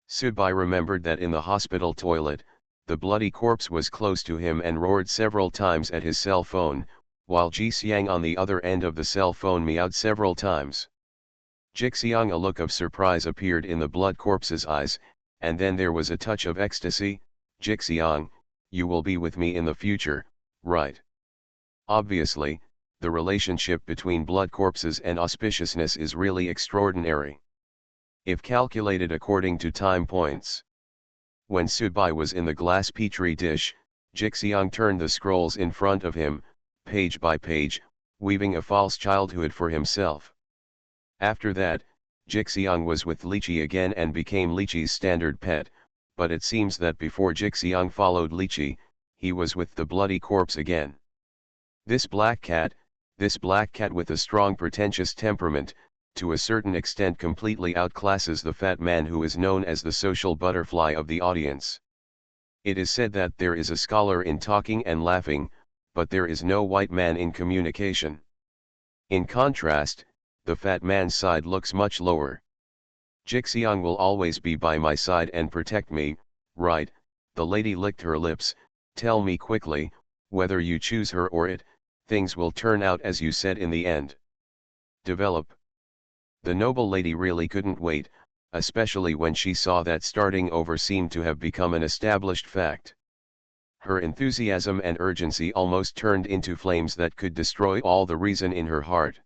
Subai remembered that in the hospital toilet, the bloody corpse was close to him and roared several times at his cell phone, while Jixiang on the other end of the cell phone meowed several times. Jixiang, a look of surprise appeared in the blood corpse's eyes, and then there was a touch of ecstasy. Jixiang, you will be with me in the future, right? Obviously, the relationship between blood corpses and auspiciousness is really extraordinary. If calculated according to time points. When Subai was in the glass petri dish, Jixiang turned the scrolls in front of him, page by page, weaving a false childhood for himself. After that, Jixiang was with Lichi again and became Lichi's standard pet, but it seems that before Jixiang followed Lichi, he was with the bloody corpse again. This black cat with a strong pretentious temperament, to a certain extent completely outclasses the fat man who is known as the social butterfly of the audience. It is said that there is a scholar in talking and laughing, but there is no white man in communication. In contrast, the fat man's side looks much lower. Jixiang will always be by my side and protect me, right? The lady licked her lips. Tell me quickly, whether you choose her or it, things will turn out as you said in the end. Develop. The noble lady really couldn't wait, especially when she saw that starting over seemed to have become an established fact. Her enthusiasm and urgency almost turned into flames that could destroy all the reason in her heart.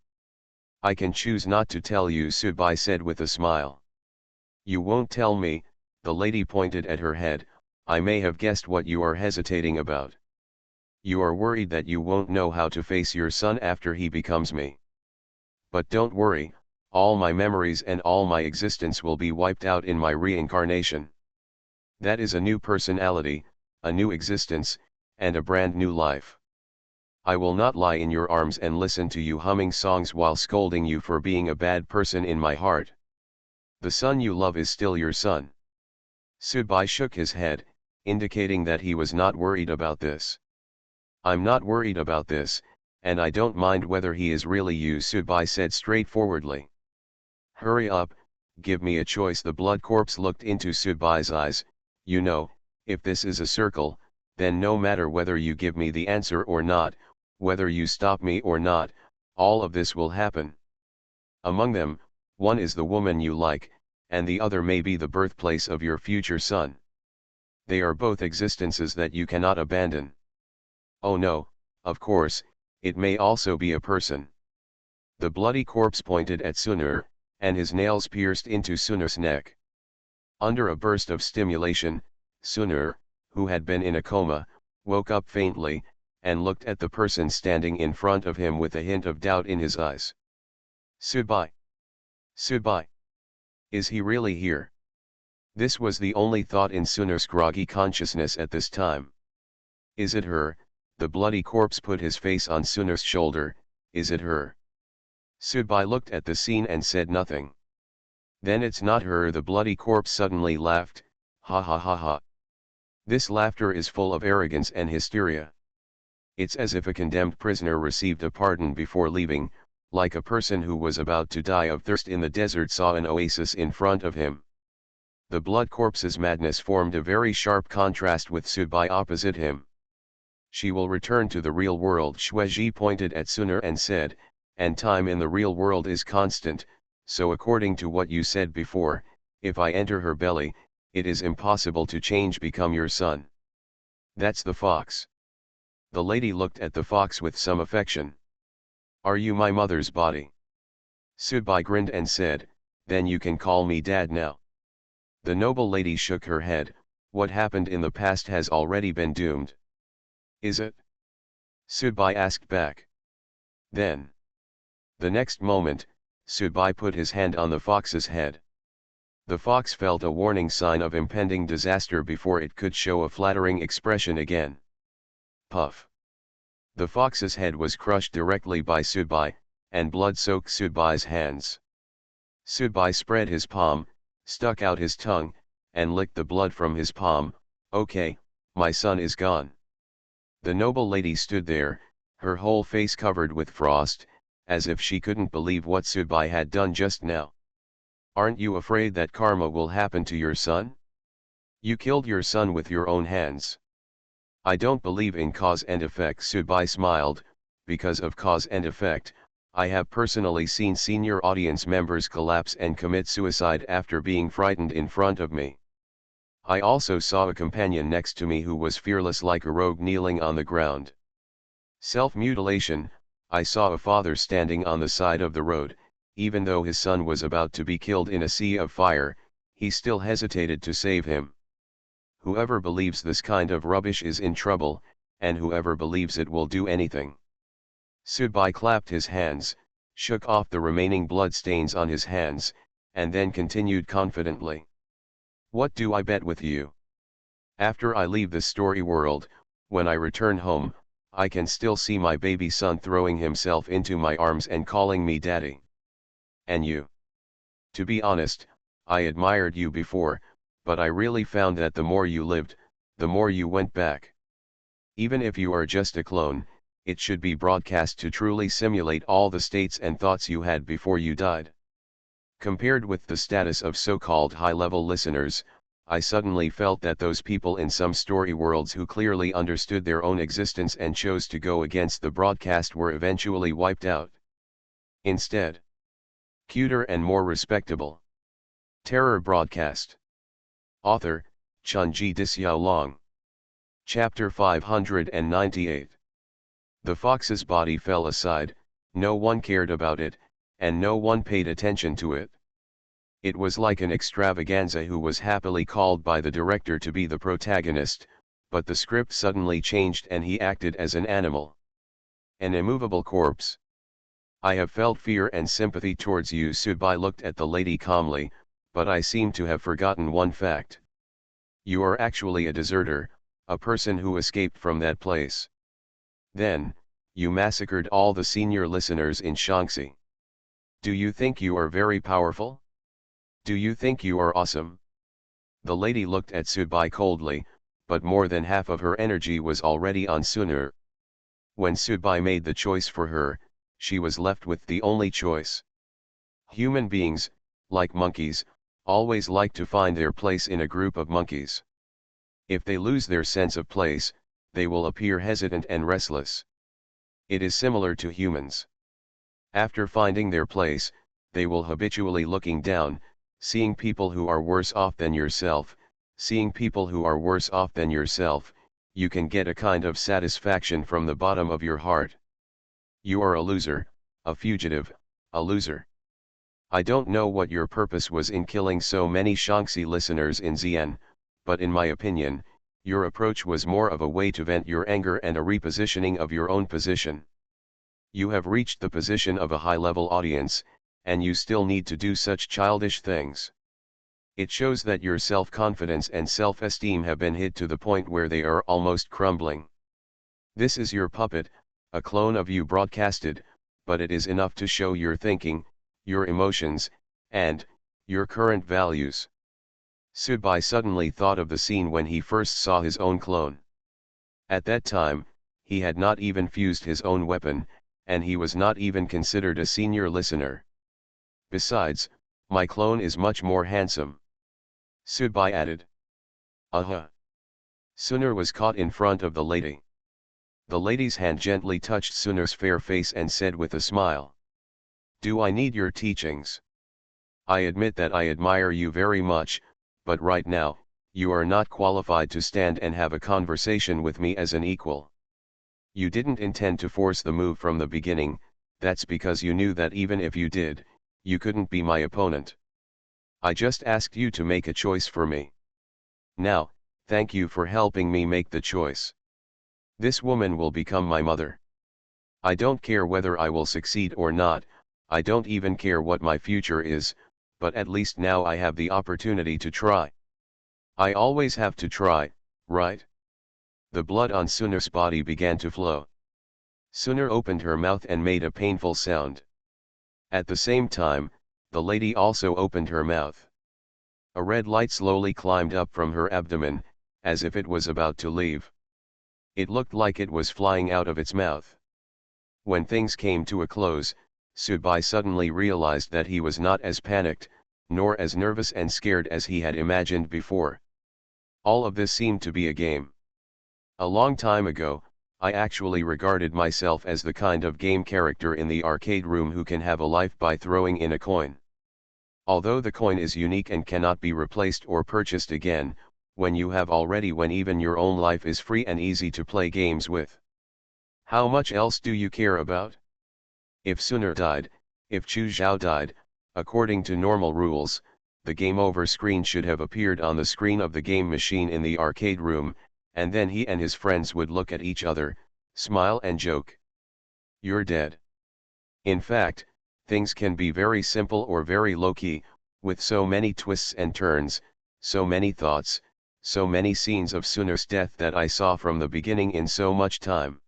I can choose not to tell you, Subai said with a smile. You won't tell me, the lady pointed at her head. I may have guessed what you are hesitating about. You are worried that you won't know how to face your son after he becomes me. But don't worry, all my memories and all my existence will be wiped out in my reincarnation. That is a new personality, a new existence, and a brand new life. I will not lie in your arms and listen to you humming songs while scolding you for being a bad person in my heart. The son you love is still your son. Subai shook his head, indicating that he was not worried about this. I'm not worried about this, and I don't mind whether he is really you, Subai said straightforwardly. Hurry up, give me a choice. The blood corpse looked into Subai's eyes. You know, if this is a circle, then no matter whether you give me the answer or not, whether you stop me or not, all of this will happen. Among them, one is the woman you like, and the other may be the birthplace of your future son. They are both existences that you cannot abandon. Oh no, of course, it may also be a person. The bloody corpse pointed at Sunur, and his nails pierced into Sunur's neck. Under a burst of stimulation, Sunur, who had been in a coma, woke up faintly, and looked at the person standing in front of him with a hint of doubt in his eyes. Subai. Subai. Is he really here? This was the only thought in Sunar's groggy consciousness at this time. Is it her? The bloody corpse put his face on Sunar's shoulder. Is it her? Subai looked at the scene and said nothing. Then it's not her. The bloody corpse suddenly laughed. Ha ha ha ha. This laughter is full of arrogance and hysteria. It's as if a condemned prisoner received a pardon before leaving, like a person who was about to die of thirst in the desert saw an oasis in front of him. The blood corpse's madness formed a very sharp contrast with Subai opposite him. She will return to the real world. Shueji pointed at Sunar and said, and time in the real world is constant, so according to what you said before, if I enter her belly, it is impossible to change become your son. That's the fox. The lady looked at the fox with some affection. Are you my mother's body? Subai grinned and said, then you can call me dad now. The noble lady shook her head. What happened in the past has already been doomed. Is it? Subai asked back. Then. The next moment, Subai put his hand on the fox's head. The fox felt a warning sign of impending disaster before it could show a flattering expression again. Puff. The fox's head was crushed directly by Subai, and blood soaked Subai's hands. Subai spread his palm, stuck out his tongue, and licked the blood from his palm. Okay, my son is gone. The noble lady stood there, her whole face covered with frost, as if she couldn't believe what Subai had done just now. Aren't you afraid that karma will happen to your son? You killed your son with your own hands. I don't believe in cause and effect. Subai smiled. Because of cause and effect, I have personally seen senior audience members collapse and commit suicide after being frightened in front of me. I also saw a companion next to me who was fearless like a rogue kneeling on the ground. Self-mutilation. I saw a father standing on the side of the road, even though his son was about to be killed in a sea of fire, he still hesitated to save him. Whoever believes this kind of rubbish is in trouble, and whoever believes it will do anything. Subai clapped his hands, shook off the remaining blood stains on his hands, and then continued confidently. What do I bet with you? After I leave the story world, when I return home, I can still see my baby son throwing himself into my arms and calling me daddy. And you? To be honest, I admired you before, but I really found that the more you lived, the more you went back. Even if you are just a clone, it should be broadcast to truly simulate all the states and thoughts you had before you died. Compared with the status of so-called high-level listeners, I suddenly felt that those people in some story worlds who clearly understood their own existence and chose to go against the broadcast were eventually wiped out. Instead, cuter and more respectable. Terror Broadcast. Author, Chunji Disyao. Chapter 598. The fox's body fell aside, no one cared about it, and no one paid attention to it. It was like an extravaganza who was happily called by the director to be the protagonist, but the script suddenly changed and he acted as an animal. An immovable corpse. I have felt fear and sympathy towards you. Subai looked at the lady calmly, but I seem to have forgotten one fact. You are actually a deserter, a person who escaped from that place. Then, you massacred all the senior listeners in Shaanxi. Do you think you are very powerful? Do you think you are awesome? The lady looked at Subai coldly, but more than half of her energy was already on Sunar. When Subai made the choice for her, she was left with the only choice. Human beings, like monkeys, always like to find their place in a group of monkeys. If they lose their sense of place, they will appear hesitant and restless. It is similar to humans. After finding their place, they will habitually looking down, seeing people who are worse off than yourself, seeing people who are worse off than yourself, you can get a kind of satisfaction from the bottom of your heart. You are a loser, a fugitive, a loser. I don't know what your purpose was in killing so many Shaanxi listeners in Xi'an, but in my opinion, Your approach was more of a way to vent your anger and a repositioning of your own position. You have reached the position of a high-level audience, and you still need to do such childish things. It shows that your self-confidence and self-esteem have been hit to the point where they are almost crumbling. This is your puppet, a clone of you broadcasted, but it is enough to show your thinking, your emotions, and your current values. Subai suddenly thought of the scene when he first saw his own clone. At that time, he had not even fused his own weapon, and he was not even considered a senior listener. Besides, my clone is much more handsome. Subai added. Sunar was caught in front of the lady. The lady's hand gently touched Sunar's fair face and said with a smile. Do I need your teachings? I admit that I admire you very much, but right now, you are not qualified to stand and have a conversation with me as an equal. You didn't intend to force the move from the beginning, that's because you knew that even if you did, you couldn't be my opponent. I just asked you to make a choice for me. Now, thank you for helping me make the choice. This woman will become my mother. I don't care whether I will succeed or not, I don't even care what my future is, but at least now I have the opportunity to try. I always have to try, right? The blood on Sunar's body began to flow. Sunar opened her mouth and made a painful sound. At the same time, the lady also opened her mouth. A red light slowly climbed up from her abdomen, as if it was about to leave. It looked like it was flying out of its mouth. When things came to a close, Subai suddenly realized that he was not as panicked, nor as nervous and scared as he had imagined before. All of this seemed to be a game. A long time ago, I actually regarded myself as the kind of game character in the arcade room who can have a life by throwing in a coin. Although the coin is unique and cannot be replaced or purchased again, when you have already when even your own life is free and easy to play games with. How much else do you care about? If Sunar died, if Chu Zhao died, according to normal rules, the game over screen should have appeared on the screen of the game machine in the arcade room, and then he and his friends would look at each other, smile and joke. You're dead. In fact, things can be very simple or very low-key, with so many twists and turns, so many thoughts, so many scenes of Sunar's death that I saw from the beginning in so much time.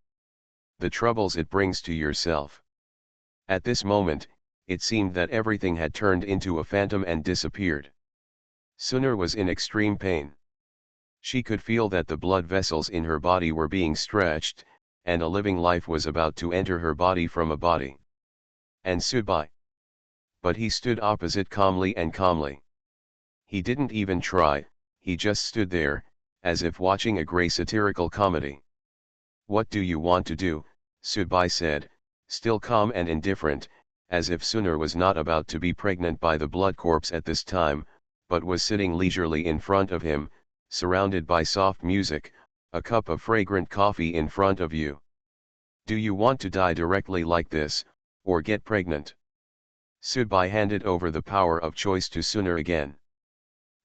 The troubles it brings to yourself. At this moment, it seemed that everything had turned into a phantom and disappeared. Sunar was in extreme pain. She could feel that the blood vessels in her body were being stretched, and a living life was about to enter her body from a body. And Subai. But he stood opposite calmly and calmly. He didn't even try, he just stood there, as if watching a grey satirical comedy. What do you want to do? Subai said, still calm and indifferent, as if Sunar was not about to be pregnant by the blood corpse at this time, but was sitting leisurely in front of him, surrounded by soft music, a cup of fragrant coffee in front of you. Do you want to die directly like this, or get pregnant? Subai handed over the power of choice to Sunar again.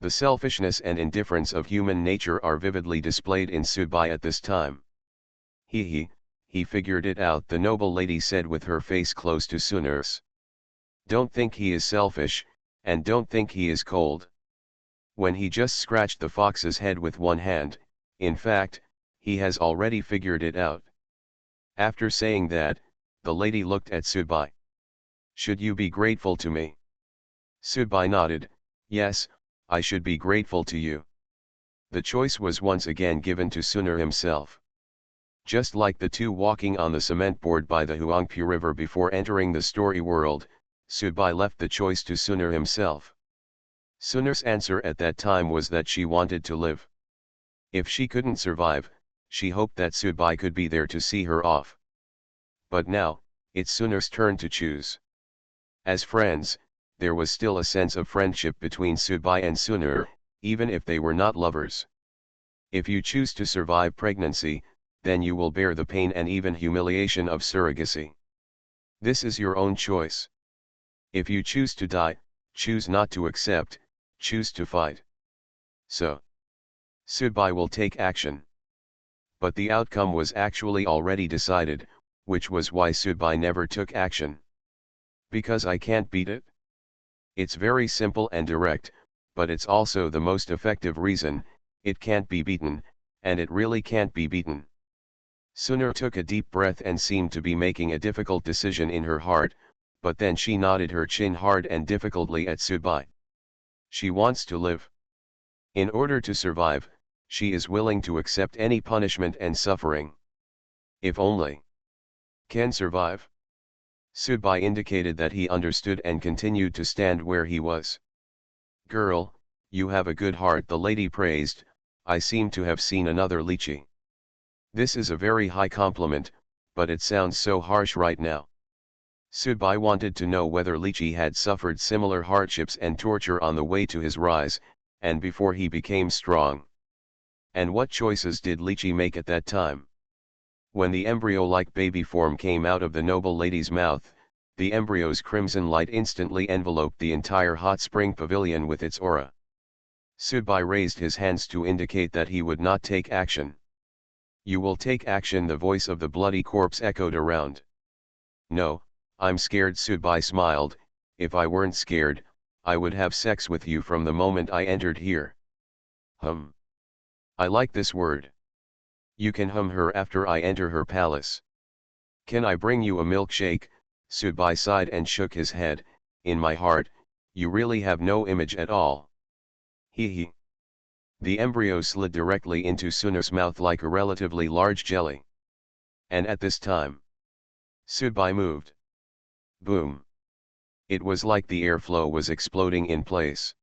The selfishness and indifference of human nature are vividly displayed in Subai at this time. He figured it out, the noble lady said with her face close to Sunar's. Don't think he is selfish, and don't think he is cold. When he just scratched the fox's head with one hand, in fact, he has already figured it out. After saying that, the lady looked at Subai. Should you be grateful to me? Subai nodded, yes, I should be grateful to you. The choice was once again given to Sunar himself. Just like the two walking on the cement board by the Huangpu River before entering the story world, Subai left the choice to Sunar himself. Sunar's answer at that time was that she wanted to live. If she couldn't survive, she hoped that Subai could be there to see her off. But now, it's Sunar's turn to choose. As friends, there was still a sense of friendship between Subai and Sunar, even if they were not lovers. If you choose to survive pregnancy, then you will bear the pain and even humiliation of surrogacy. This is your own choice. If you choose to die, choose not to accept, choose to fight. So, Sudbai will take action. But the outcome was actually already decided, which was why Sudbai never took action. Because I can't beat it? It's very simple and direct, but it's also the most effective reason. It can't be beaten, and it really can't be beaten. Sunur took a deep breath and seemed to be making a difficult decision in her heart, but then she nodded her chin hard and difficultly at Sudbai. She wants to live. In order to survive, she is willing to accept any punishment and suffering. If only can survive. Sudbai indicated that he understood and continued to stand where he was. Girl, you have a good heart, the lady praised. I seem to have seen another lychee. This is a very high compliment, but it sounds so harsh right now. Sudbai wanted to know whether Lychee had suffered similar hardships and torture on the way to his rise, and before he became strong. And what choices did Lychee make at that time? When the embryo-like baby form came out of the noble lady's mouth, the embryo's crimson light instantly enveloped the entire hot spring pavilion with its aura. Sudbai raised his hands to indicate that he would not take action. You will take action, the voice of the bloody corpse echoed around. No, I'm scared, Sudbai smiled. If I weren't scared, I would have sex with you from the moment I entered here. I like this word. You can her after I enter her palace. Can I bring you a milkshake? Sudbai sighed and shook his head. In my heart, you really have no image at all. Hee. The embryo slid directly into Sunur's mouth like a relatively large jelly. And at this time, Sudbai moved. Boom. It was like the airflow was exploding in place.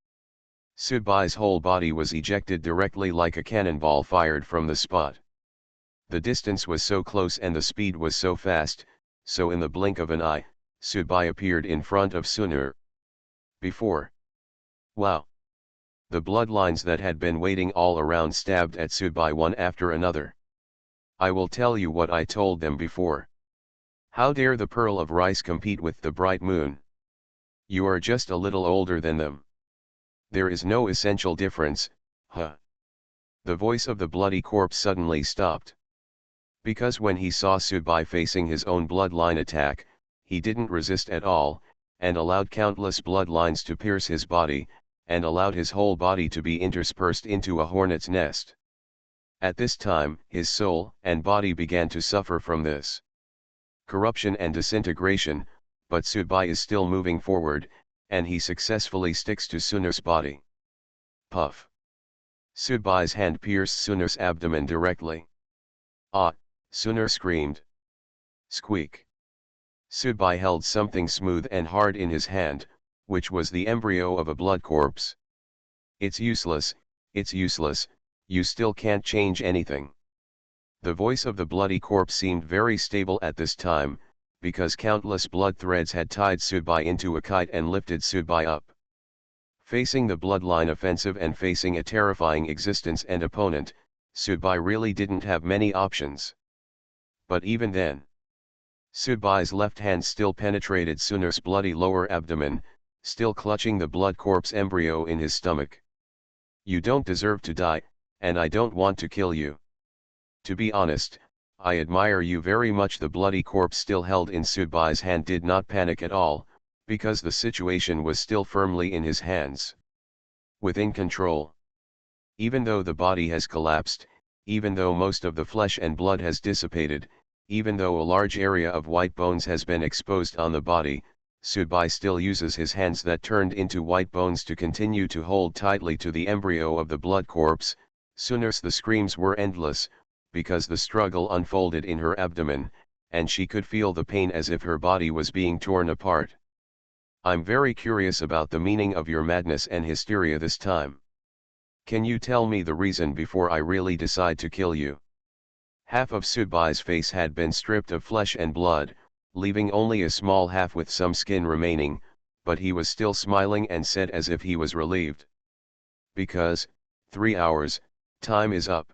Sudbai's whole body was ejected directly like a cannonball fired from the spot. The distance was so close and the speed was so fast, so in the blink of an eye, Sudbai appeared in front of Sunur. Before. Wow. The bloodlines that had been waiting all around stabbed at Sudbai one after another. I will tell you what I told them before. How dare the pearl of rice compete with the bright moon? You are just a little older than them. There is no essential difference, huh? The voice of the bloody corpse suddenly stopped. Because when he saw Sudbai facing his own bloodline attack, he didn't resist at all, and allowed countless bloodlines to pierce his body, and allowed his whole body to be interspersed into a hornet's nest. At this time, his soul and body began to suffer from this corruption and disintegration, but Sudbai is still moving forward, and he successfully sticks to Sunur's body. Puff. Sudbai's hand pierced Sunur's abdomen directly. Ah, Sunur screamed. Squeak. Sudbai held something smooth and hard in his hand, which was the embryo of a blood corpse. It's useless, you still can't change anything. The voice of the bloody corpse seemed very stable at this time, because countless blood threads had tied Sudbai into a kite and lifted Sudbai up. Facing the bloodline offensive and facing a terrifying existence and opponent, Sudbai really didn't have many options. But even then, Sudbai's left hand still penetrated Sunur's bloody lower abdomen, still clutching the blood corpse embryo in his stomach. You don't deserve to die, and I don't want to kill you. To be honest, I admire you very much. The bloody corpse still held in Sudbai's hand did not panic at all, because the situation was still firmly in his hands. Within control. Even though the body has collapsed, even though most of the flesh and blood has dissipated, even though a large area of white bones has been exposed on the body, Sudbai still uses his hands that turned into white bones to continue to hold tightly to the embryo of the blood corpse. Sunur's the screams were endless, because the struggle unfolded in her abdomen, and she could feel the pain as if her body was being torn apart. I'm very curious about the meaning of your madness and hysteria this time. Can you tell me the reason before I really decide to kill you? Half of Sudbai's face had been stripped of flesh and blood, leaving only a small half with some skin remaining, but he was still smiling and said as if he was relieved. Because, 3 hours, time is up.